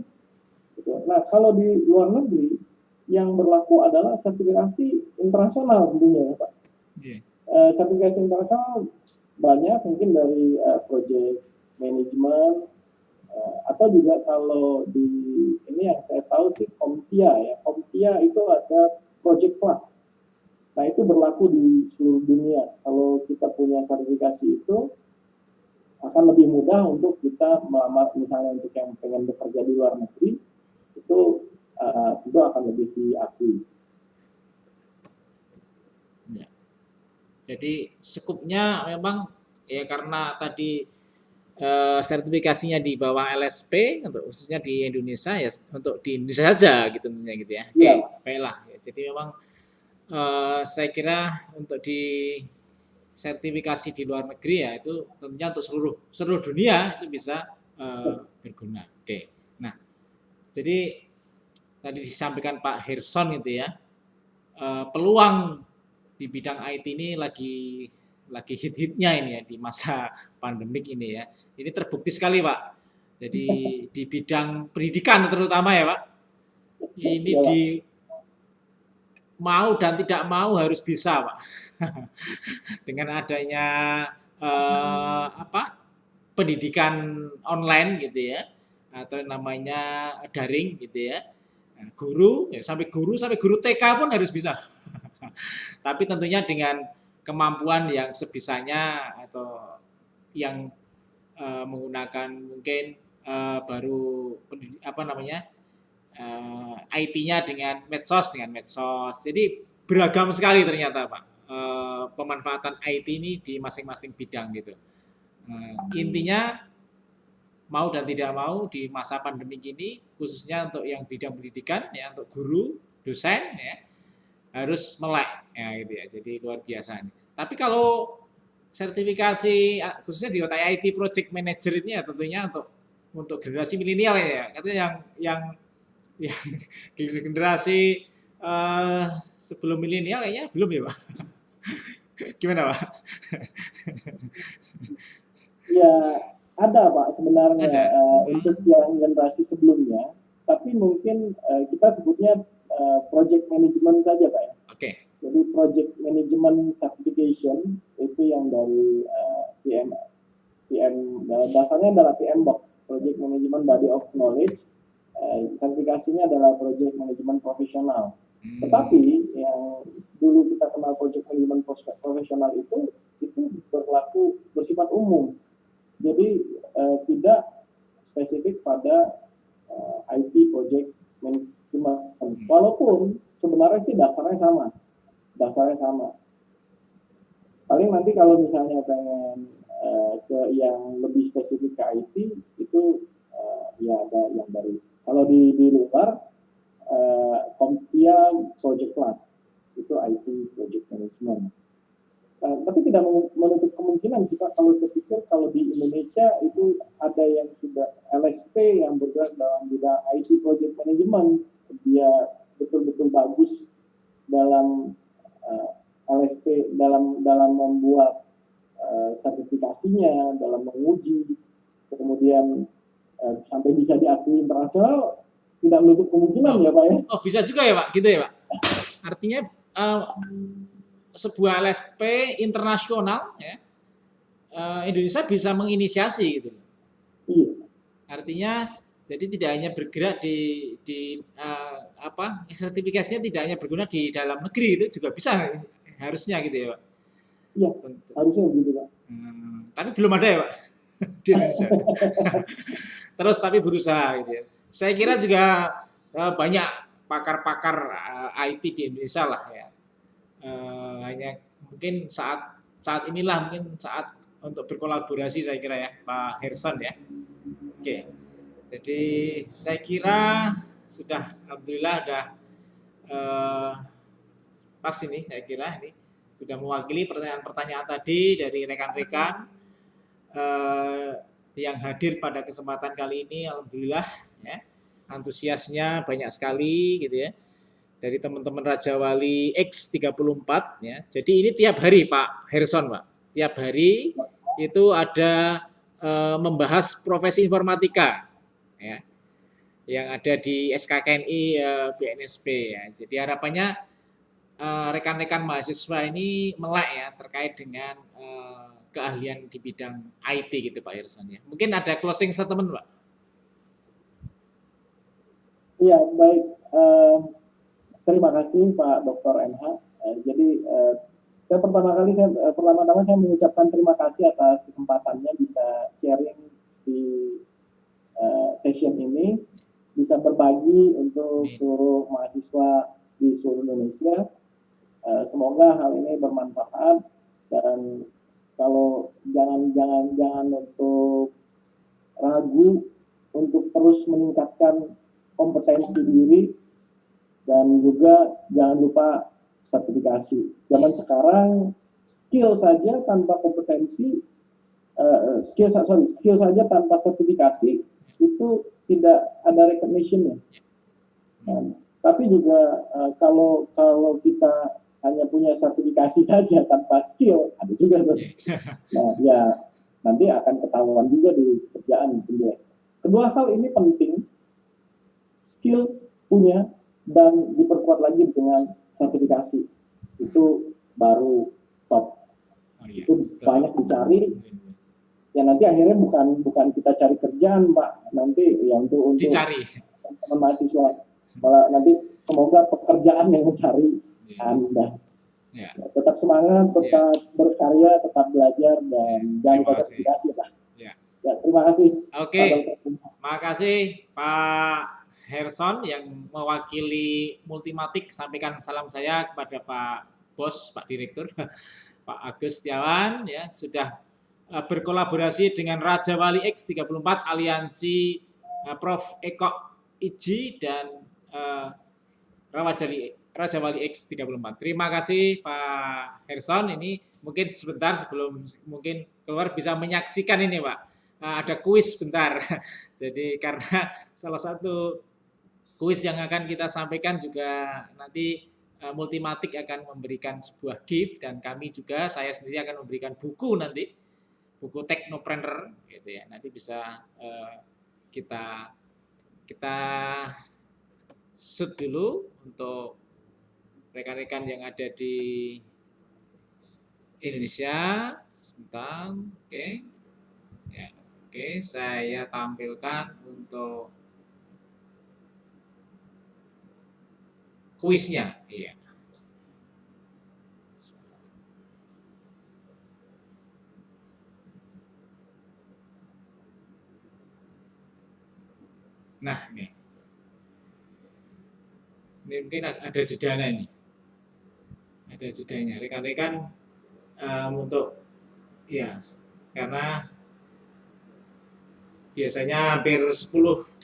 Gitu. Nah kalau di luar negeri yang berlaku adalah sertifikasi internasional tentunya ya Pak. Sertifikasi internasional banyak mungkin dari project management, Atau juga kalau di ini yang saya tahu sih CompTIA ya, CompTIA itu ada project class. Nah itu berlaku di seluruh dunia. Kalau kita punya sertifikasi itu akan lebih mudah untuk kita melamar, misalnya untuk yang pengen bekerja di luar negeri itu akan lebih diakui. Ya. Jadi skupnya memang ya karena tadi sertifikasinya di bawah LSP untuk khususnya di Indonesia ya untuk di Indonesia saja gitu ya. Oke, Iya. baiklah. Ya, jadi memang saya kira untuk di sertifikasi di luar negeri ya itu tentunya untuk seluruh dunia itu bisa berguna. Oke. Nah, jadi tadi disampaikan Pak Hirson gitu ya. Peluang di bidang IT ini lagi hit-hitnya ini ya di masa pandemik ini ya. Ini terbukti sekali Pak. Jadi di bidang pendidikan terutama ya Pak. Ini Ya, di mau dan tidak mau harus bisa Pak. Dengan adanya pendidikan online gitu ya atau namanya daring gitu ya. Nah, guru sampai guru TK pun harus bisa. Tapi tentunya dengan kemampuan yang sebisanya atau yang menggunakan mungkin baru IT-nya dengan medsos. Jadi beragam sekali ternyata Pak pemanfaatan IT ini di masing-masing bidang gitu. Intinya mau dan tidak mau di masa pandemi ini khususnya untuk yang bidang pendidikan ya untuk guru, dosen ya harus melek ya gitu ya. Jadi luar biasa ini. Tapi kalau sertifikasi khususnya di IT Project Manager ini ya tentunya untuk generasi milenial ya. Katanya yang generasi sebelum milenial kayaknya belum ya Pak. Gimana Pak? ya ada Pak sebenarnya Ada. untuk yang generasi sebelumnya, tapi mungkin kita sebutnya project management saja Pak ya. Oke. Jadi project management certification itu yang dari PM dasarnya adalah PMBOK, Project Management Body of Knowledge. Sertifikasinya adalah project management profesional. Tetapi yang dulu kita kenal project management profesional itu berlaku bersifat umum. Jadi tidak spesifik pada IT project management. Walaupun sebenarnya sih dasarnya sama. Paling nanti kalau misalnya pengen ke yang lebih spesifik ke IT itu ya ada yang dari kalau di luar CompTIA Project Class itu IT Project Management. Tapi tidak menutup kemungkinan sih Pak, kalau saya pikir kalau di Indonesia itu ada yang sudah LSP yang bergerak dalam bidang IT Project Management, dia betul-betul bagus dalam LSP dalam membuat sertifikasinya, dalam menguji, kemudian sampai bisa diakui internasional, tidak menutup kemungkinan ya Pak ya. Oh bisa juga ya Pak, gitu ya Pak. Artinya sebuah LSP internasional ya Indonesia bisa menginisiasi gitu. Iya. Artinya jadi tidak hanya bergerak di sertifikasinya tidak hanya berguna di dalam negeri, itu juga bisa harusnya gitu ya Pak. Iya, harusnya begitu Pak. Tapi belum ada ya Pak di Indonesia. Terus tapi berusaha gitu ya. Saya kira juga banyak pakar-pakar IT di Indonesia lah ya. Hanya mungkin saat inilah mungkin saat untuk berkolaborasi saya kira ya Pak Hirson ya. Oke. Jadi saya kira sudah alhamdulillah ada pas ini saya kira ini sudah mewakili pertanyaan-pertanyaan tadi dari rekan-rekan yang hadir pada kesempatan kali ini. Alhamdulillah ya, antusiasnya banyak sekali gitu ya dari teman-teman Raja Wali X34 ya. Jadi ini tiap hari Pak Hirson Pak, tiap hari itu ada membahas profesi informatika ya yang ada di SKKNI BNSP ya. Jadi harapannya rekan-rekan mahasiswa ini melek ya terkait dengan keahlian di bidang IT gitu Pak Hirson ya. Mungkin ada closing statement Pak. Iya, baik. Terima kasih Pak Dr. MH. Jadi pertama-tama saya mengucapkan terima kasih atas kesempatannya bisa sharing di session ini, bisa berbagi untuk seluruh mahasiswa di seluruh Indonesia. Semoga hal ini bermanfaat dan kalau jangan untuk ragu untuk terus meningkatkan kompetensi diri dan juga jangan lupa sertifikasi. Zaman sekarang skill saja tanpa kompetensi, skill saja tanpa sertifikasi itu tidak ada recognition-nya. Tapi juga kalau kita hanya punya sertifikasi saja tanpa skill, ada juga tuh. Nah, ya nanti akan ketahuan juga di kerjaan. Kedua hal ini penting, skill punya dan diperkuat lagi dengan sertifikasi. Itu baru top. Itu banyak dicari. Ya nanti akhirnya bukan kita cari kerjaan, Pak. Nanti ya untuk dicari teman mahasiswa. Malah nanti semoga pekerjaan yang mencari Anda. Ya. Tetap semangat, tetap berkarya, tetap belajar dan jangan lupa sertifikasi, Pak. Ya, terima kasih. Oke. Terima kasih Pak Herson yang mewakili Multimatik. Sampaikan salam saya kepada Pak Bos, Pak Direktur, Pak Agus Setiawan ya sudah berkolaborasi dengan Raja Wali X34 Aliansi Prof Eko Iji dan Raja Wali X34. Terima kasih Pak Herson. Ini mungkin sebentar sebelum mungkin keluar bisa menyaksikan ini Pak. Ada kuis bentar. Jadi karena salah satu kuis yang akan kita sampaikan juga nanti Multimatik akan memberikan sebuah gift dan kami juga saya sendiri akan memberikan buku nanti, buku Technopreneur gitu ya. Nanti bisa kita shoot dulu untuk rekan-rekan yang ada di Indonesia. Sebentar, oke. Ya, oke, saya tampilkan untuk kuisnya. Iya. Nah, nih. Ini mungkin ada jedanya ini. Ada jedanya. Rekan-rekan untuk ya karena biasanya hampir 10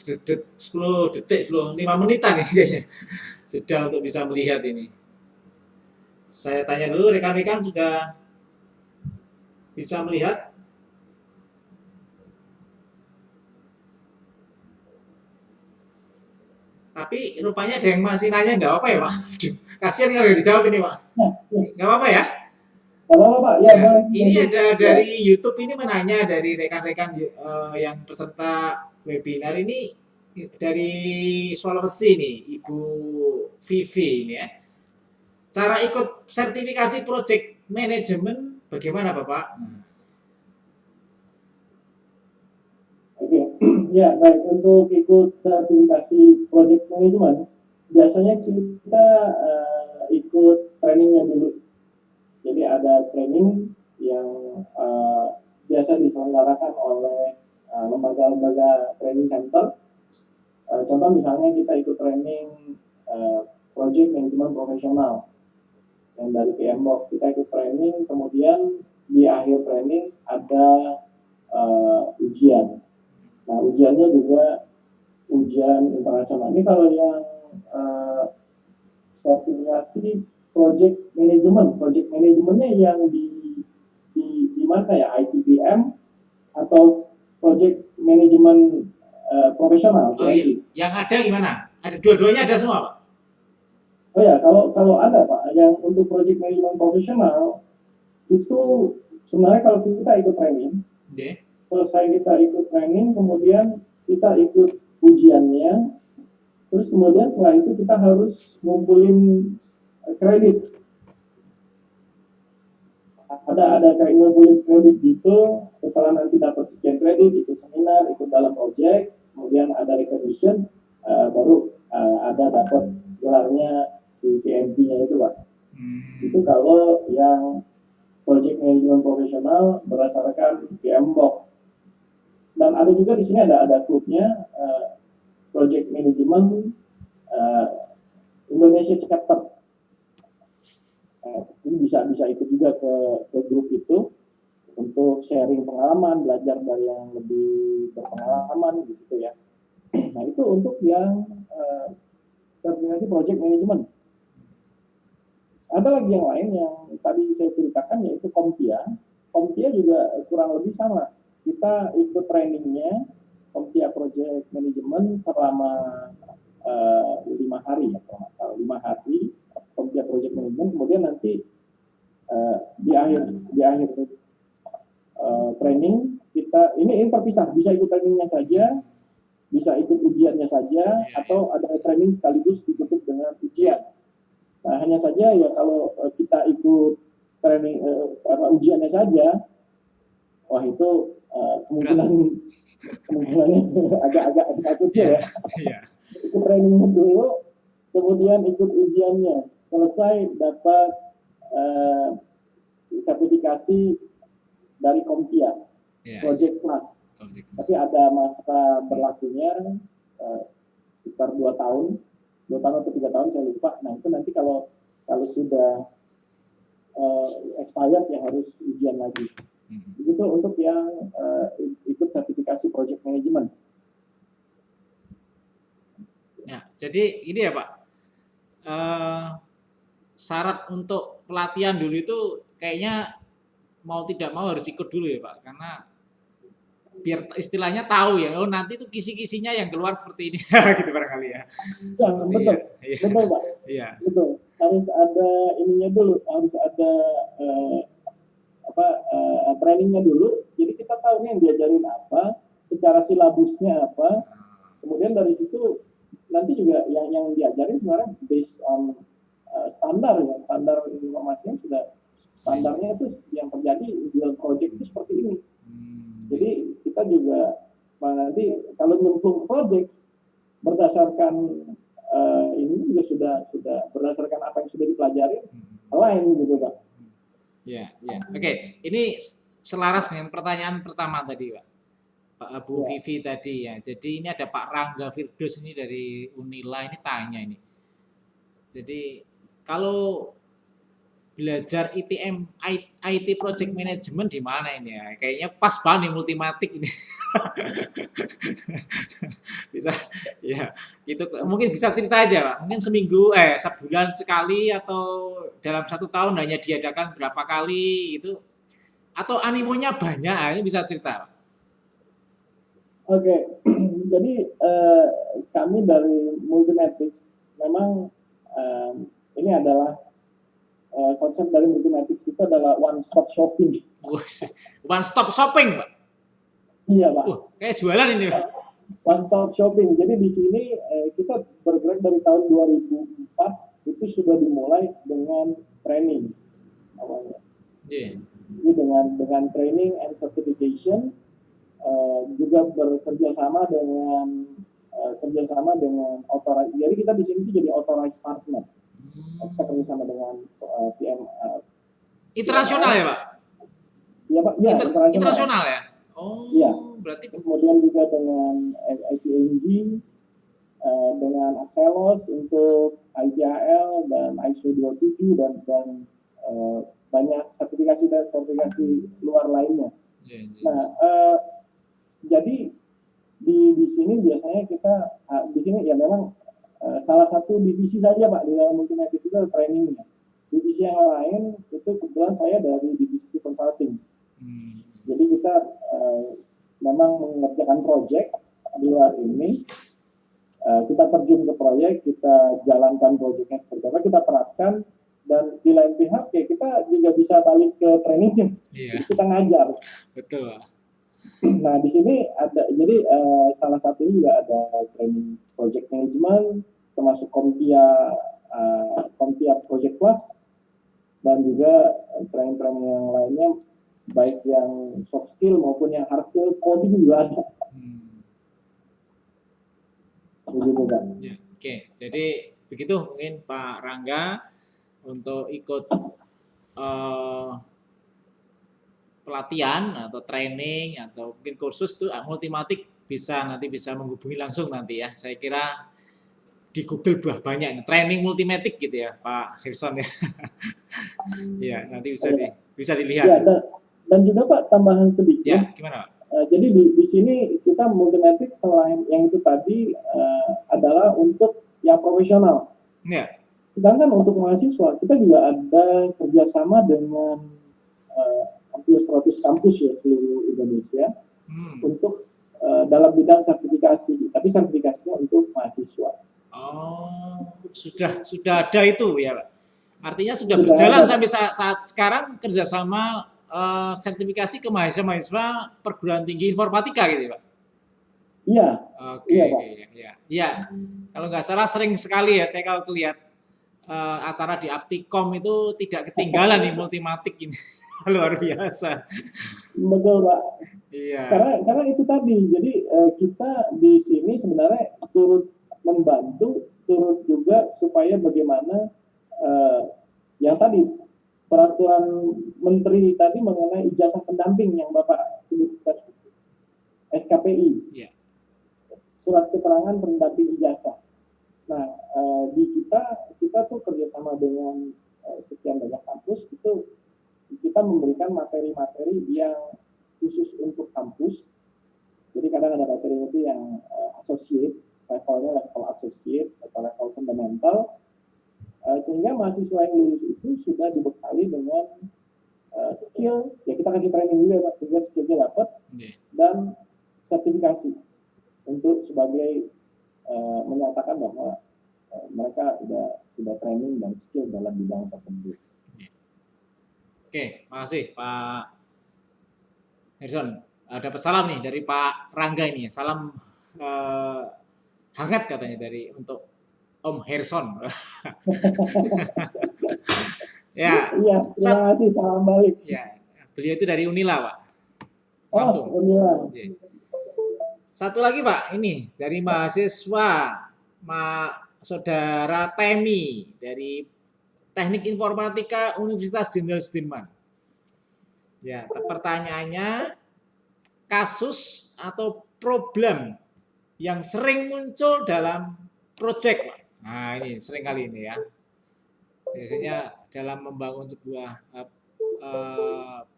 detik, 5 menitan ini kayaknya sudah untuk bisa melihat ini. Saya tanya dulu rekan-rekan sudah bisa melihat? Tapi rupanya ada yang masih nanya, nggak apa-apa ya Pak? Kasihan kalau dijawab ini Pak. Nggak apa-apa ya? Halo Pak, ya, boleh. Ini ada dari YouTube ini menanya dari rekan-rekan yang peserta webinar ini dari Sulawesi nih, Ibu Vivi ini ya. Cara ikut sertifikasi project management bagaimana Bapak? Oke, ya baik, untuk ikut sertifikasi project management biasanya kita ikut trainingnya dulu. Jadi ada training yang biasa diselenggarakan oleh lembaga-lembaga training center. Contoh misalnya kita ikut training project management profesional yang dari PMBOK. Kita ikut training, kemudian di akhir training ada ujian. Nah, ujiannya juga ujian internasional. Ini kalau yang sertifikasi project manajemennya yang di mana ya, ITBM atau project management profesional. Oh iya, yang ada gimana? Ada dua-duanya ada semua Pak? Oh ya, kalau ada Pak, yang untuk project management profesional itu sebenarnya kalau kita ikut training, selesai kita ikut training, kemudian kita ikut ujiannya, terus kemudian setelah itu kita harus ngumpulin kredit. Ada kayak ngumpulin kredit gitu, setelah nanti dapat sekian kredit, ikut seminar, ikut dalam project, kemudian ada recognition, baru ada dapat gelarnya si PMP-nya itu Pak. Itu kalau yang project management profesional berdasarkan PMBOK. Dan ada juga di sini ada klubnya project management Indonesia Chapter. Jadi bisa ikut juga ke grup itu untuk sharing pengalaman, belajar dari yang lebih berpengalaman gitu ya. Nah itu untuk yang sertifikasi project management. Ada lagi yang lain yang tadi saya ceritakan yaitu CompTIA. CompTIA juga kurang lebih sama. Kita ikut trainingnya CompTIA Project Management selama 5 hari ya kalau nggak salah 5 hari CompTIA Project Management. Kemudian nanti di akhir training kita ini terpisah, bisa ikut trainingnya saja, bisa ikut ujiannya saja, atau ada training sekaligus ditutup dengan ujian. Nah, hanya saja ya kalau kita ikut training ujiannya saja, wah itu kemungkinannya agak kecil ya. Ikut trainingnya dulu, kemudian ikut ujiannya, selesai dapat sertifikasi dari CompTIA Project Plus. Tapi ada masa berlakunya sekitar 2 tahun atau 3 tahun saya lupa. Nah itu nanti kalau sudah expired ya harus ujian lagi. Begitu untuk yang ikut sertifikasi project management. Ya, jadi ini ya Pak, syarat untuk pelatihan dulu itu kayaknya mau tidak mau harus ikut dulu ya Pak, karena biar istilahnya tahu ya, oh nanti itu kisi-kisinya yang keluar seperti ini, gitu barangkali ya. Ya betul, betul Pak. Iya. Betul. Harus ada ininya dulu, harus ada trainingnya dulu. Jadi kita tahu nih yang diajarin apa, secara silabusnya apa. Kemudian dari situ nanti juga yang diajarin sebenarnya based on standar ya, standar informasinya sudah standarnya itu yang terjadi di project itu seperti ini. Jadi kita juga nanti kalau nyemplung project berdasarkan ini juga sudah berdasarkan apa yang sudah dipelajari lain gitu Pak. Ya. Oke. Ini selaras dengan pertanyaan pertama tadi Pak. Pak Abu Vivi tadi ya. Jadi ini ada Pak Rangga Firdaus ini dari Unila ini tanya ini. Jadi kalau belajar ITM IT Project Management di mana ini ya? Kayaknya pas banget nih Multimatic ini. Bisa ya. Itu mungkin bisa cerita aja Pak. Mungkin sebulan sekali atau dalam 1 tahun hanya diadakan berapa kali itu atau animonya banyak, ini bisa cerita Pak. Oke. Jadi kami dari Multimatics memang ini adalah konsep dari Multimatics itu adalah one stop shopping. One stop shopping, Pak. Iya, Pak. Kayak jualan ini, Pak. One stop shopping. Jadi di sini kita bergerak dari tahun 2004 itu sudah dimulai dengan training awalnya. Jadi dengan training and certification juga bekerja sama dengan authorized. Jadi kita di sini jadi authorized partner. Kita kerjasama dengan PM internasional ya Pak? Iya Pak, ya, internasional ya? Oh, ya. Berarti kemudian juga dengan ITNG, dengan Axelos untuk ITAL dan ISO 27 dan banyak sertifikasi luar lainnya. Nah, jadi di sini biasanya kita di sini ya memang salah satu divisi saja Pak di dalam Multimatics itu ada trainingnya. Divisi yang lain itu kebetulan saya dari divisi consulting. Jadi kita memang mengerjakan proyek di luar ini. Kita terjun ke proyek, kita jalankan proyeknya seperti apa, kita terapkan, dan di lain pihak ya kita juga bisa balik ke trainingnya. Kita ngajar. Betul. Nah di sini ada, jadi salah satunya juga ada training project management, termasuk CompTIA Project Plus, dan juga training yang lainnya, baik yang soft skill maupun yang hard skill, coding juga ada. begitu Pak. Ya, oke. Jadi begitu mungkin Pak Rangga untuk ikut pelatihan atau training atau mungkin kursus tuh Multimatic nanti bisa menghubungi langsung nanti ya. Saya kira di Google banyak ini training Multimatic gitu ya Pak Hirson ya. Ya, nanti bisa dilihat. Ya, dan juga Pak tambahan sedikit. Ya, gimana Pak? Jadi di sini kita Multimatic selain yang itu tadi adalah untuk yang profesional. Ya. Sedangkan untuk mahasiswa kita juga ada kerjasama dengan hampir 100 kampus ya seluruh Indonesia untuk dalam bidang sertifikasi, tapi sertifikasinya untuk mahasiswa. Oh, sudah ada itu ya Pak. Artinya sudah berjalan ada. Sampai saat sekarang kerjasama sertifikasi ke mahasiswa perguruan tinggi informatika gitu ya Pak? Iya. Oke, iya. Kalau nggak salah sering sekali ya saya kalau lihat acara di Aptikom itu tidak ketinggalan nih Multimatic ini. Luar biasa. Betul Pak. Iya. Karena itu tadi, jadi kita di sini sebenarnya turut membantu, turut juga supaya bagaimana yang tadi peraturan menteri tadi mengenai ijazah pendamping yang Bapak sebutkan, SKPI, surat keterangan pendamping ijazah. Nah, di kita tuh kerjasama dengan sekian banyak kampus, itu kita memberikan materi-materi yang khusus untuk kampus. Jadi kadang ada materi itu yang associate, levelnya level associate atau level fundamental, sehingga mahasiswa yang lulus itu sudah dibekali dengan skill, ya kita kasih training juga Pak, sehingga skillnya dapat, dan sertifikasi untuk sebagai menyatakan bahwa mereka sudah training dan skill dalam bidang tersebut. Oke, makasih Pak Hirson. Dapat salam nih dari Pak Rangga ini. Salam hangat katanya untuk Om Hirson. Ya. Iya, terima kasih, salam balik. Ya, beliau itu dari Unila Pak. Lampung. Oh, Unila. Ya. Satu lagi Pak, ini dari mahasiswa Saudara Temi dari Teknik Informatika Universitas Jenderal Sudirman. Ya, pertanyaannya kasus atau problem yang sering muncul dalam proyek, Pak. Nah, ini sering kali ini ya. Biasanya dalam membangun sebuah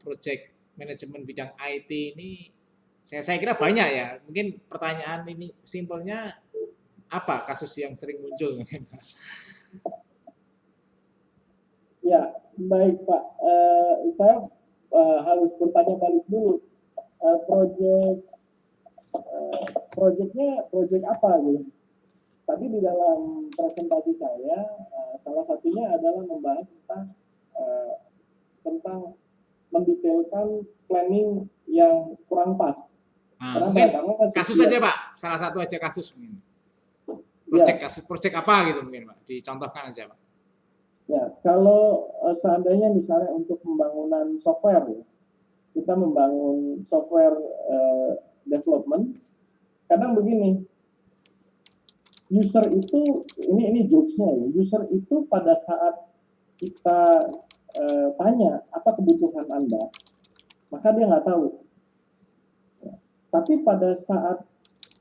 proyek manajemen bidang IT ini saya kira banyak ya. Mungkin pertanyaan ini simpelnya apa kasus yang sering muncul? Ya, baik Pak. Saya harus bertanya balik dulu. Proyek apa gitu? Tadi di dalam presentasi saya, salah satunya adalah membahas tentang mendetailkan planning yang kurang pas. Mungkin kasus aja Pak, salah satu aja kasus mungkin. Proyek apa gitu mungkin Pak, dicontohkan aja Pak. Ya, kalau seandainya misalnya untuk pembangunan software, kita membangun software development, kadang begini, user itu, ini jokes-nya ya, user itu pada saat kita tanya apa kebutuhan Anda, maka dia nggak tahu. Tapi pada saat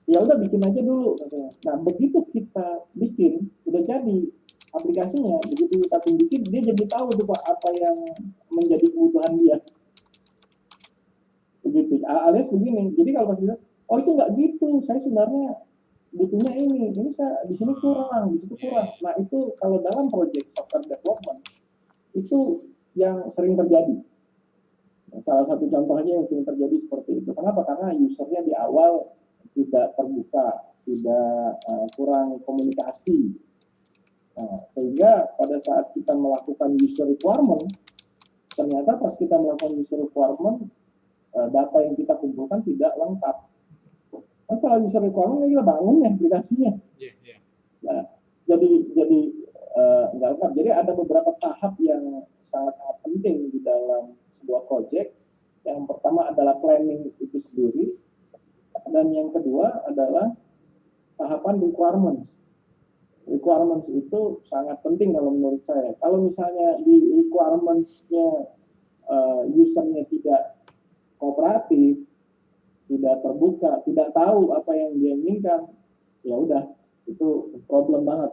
ya udah bikin aja dulu katanya. Nah, begitu kita bikin udah jadi aplikasinya, begitu kita bikin dia jadi tahu tuh Pak apa yang menjadi kebutuhan dia. Begitu. Alias begini. Jadi kalau pas bilang, oh itu nggak gitu, saya sebenarnya butuhnya ini saya di sini kurang, di situ kurang. Nah, itu kalau dalam project software development itu yang sering terjadi. Salah satu contohnya yang sering terjadi seperti itu. Kenapa? Karena usernya di awal tidak terbuka, tidak kurang komunikasi. Nah, sehingga pada saat kita melakukan user requirement, ternyata pas kita melakukan user requirement, data yang kita kumpulkan tidak lengkap. Masalah user requirement kita bangun ya aplikasinya. Nah, jadi nggak lengkap. Jadi ada beberapa tahap yang sangat-sangat penting di dalam sebuah project. Yang pertama adalah planning itu sendiri, dan yang kedua adalah tahapan requirements. Requirements itu sangat penting kalau menurut saya. Kalau misalnya di requirements-nya usernya tidak kooperatif, tidak terbuka, tidak tahu apa yang dia inginkan, ya udah, itu problem banget.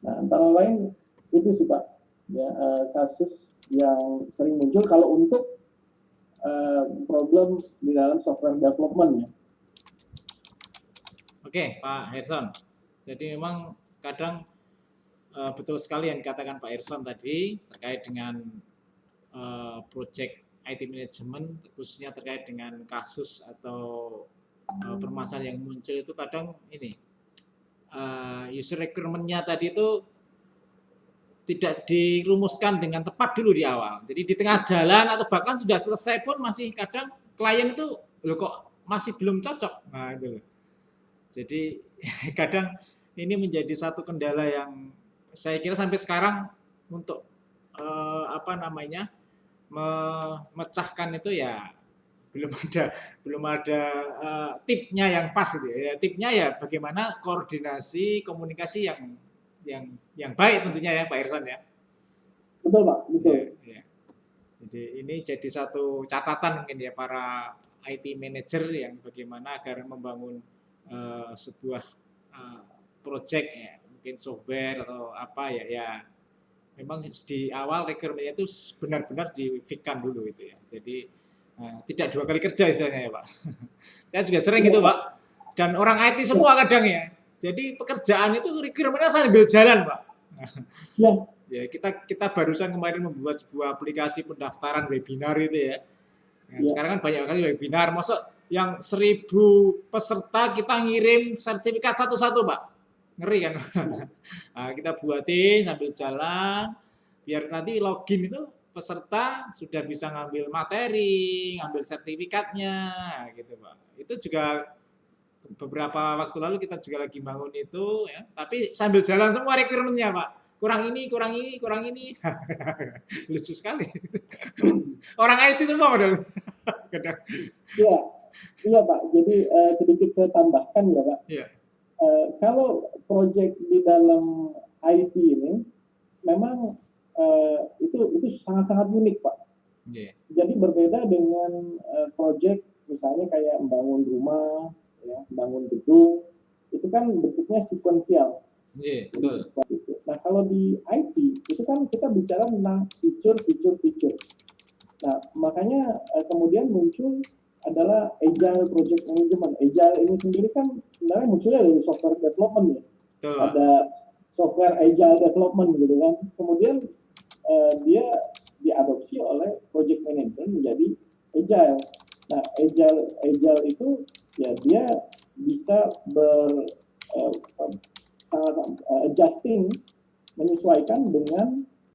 Nah, antara lain itu sih Pak, ya, kasus yang sering muncul kalau untuk problem di dalam software development ya. Oke, Pak Herson. Jadi memang kadang betul sekali yang dikatakan Pak Herson tadi terkait dengan project IT management, khususnya terkait dengan kasus atau permasalahan yang muncul itu kadang ini user requirement-nya tadi itu tidak dirumuskan dengan tepat dulu di awal. Jadi di tengah jalan atau bahkan sudah selesai pun masih kadang klien itu loh kok masih belum cocok. Nah, itu loh. Jadi kadang ini menjadi satu kendala yang saya kira sampai sekarang untuk memecahkan itu ya belum ada tipnya yang pas gitu ya. Tipnya ya bagaimana koordinasi komunikasi yang baik tentunya ya Pak Herson ya. Betul Pak, betul. Ya. Jadi ini jadi satu catatan mungkin ya para IT manager yang bagaimana agar membangun sebuah project ya, mungkin software atau apa ya memang di awal requirement-nya itu benar-benar di-fix-kan dulu itu ya. Jadi tidak dua kali kerja istilahnya ya Pak. Saya juga sering itu Pak. Dan orang IT semua kadang ya. Jadi pekerjaan itu requirement-nya sambil jalan Pak. Ya kita barusan kemarin membuat sebuah aplikasi pendaftaran webinar itu ya. Sekarang kan banyak kali webinar. Maksud yang 1000 peserta kita ngirim sertifikat satu-satu Pak. Ngeri kan. Nah, kita buatin sambil jalan biar nanti login itu peserta sudah bisa ngambil materi, ngambil sertifikatnya gitu Pak. Itu juga beberapa waktu lalu kita juga lagi bangun itu ya, tapi sambil jalan semua requirement-nya Pak. Kurang ini. Lucu sekali. Orang IT semua padahal. Iya Pak. Jadi sedikit saya tambahkan ya Pak. Iya. Kalau proyek di dalam IT ini memang itu sangat-sangat unik Pak. Yeah. Jadi berbeda dengan proyek misalnya kayak membangun rumah, ya, membangun gedung, itu kan bentuknya sekuensial. Yeah, betul. Nah kalau di IT itu kan kita bicara tentang feature. Nah makanya kemudian muncul adalah agile project management. Agile ini sendiri kan sebenarnya munculnya dari software development ya. Betul. Ada software agile development gitu kan. Kemudian dia diadopsi oleh project management menjadi agile. Nah agile itu ya dia bisa adjusting, menyesuaikan dengan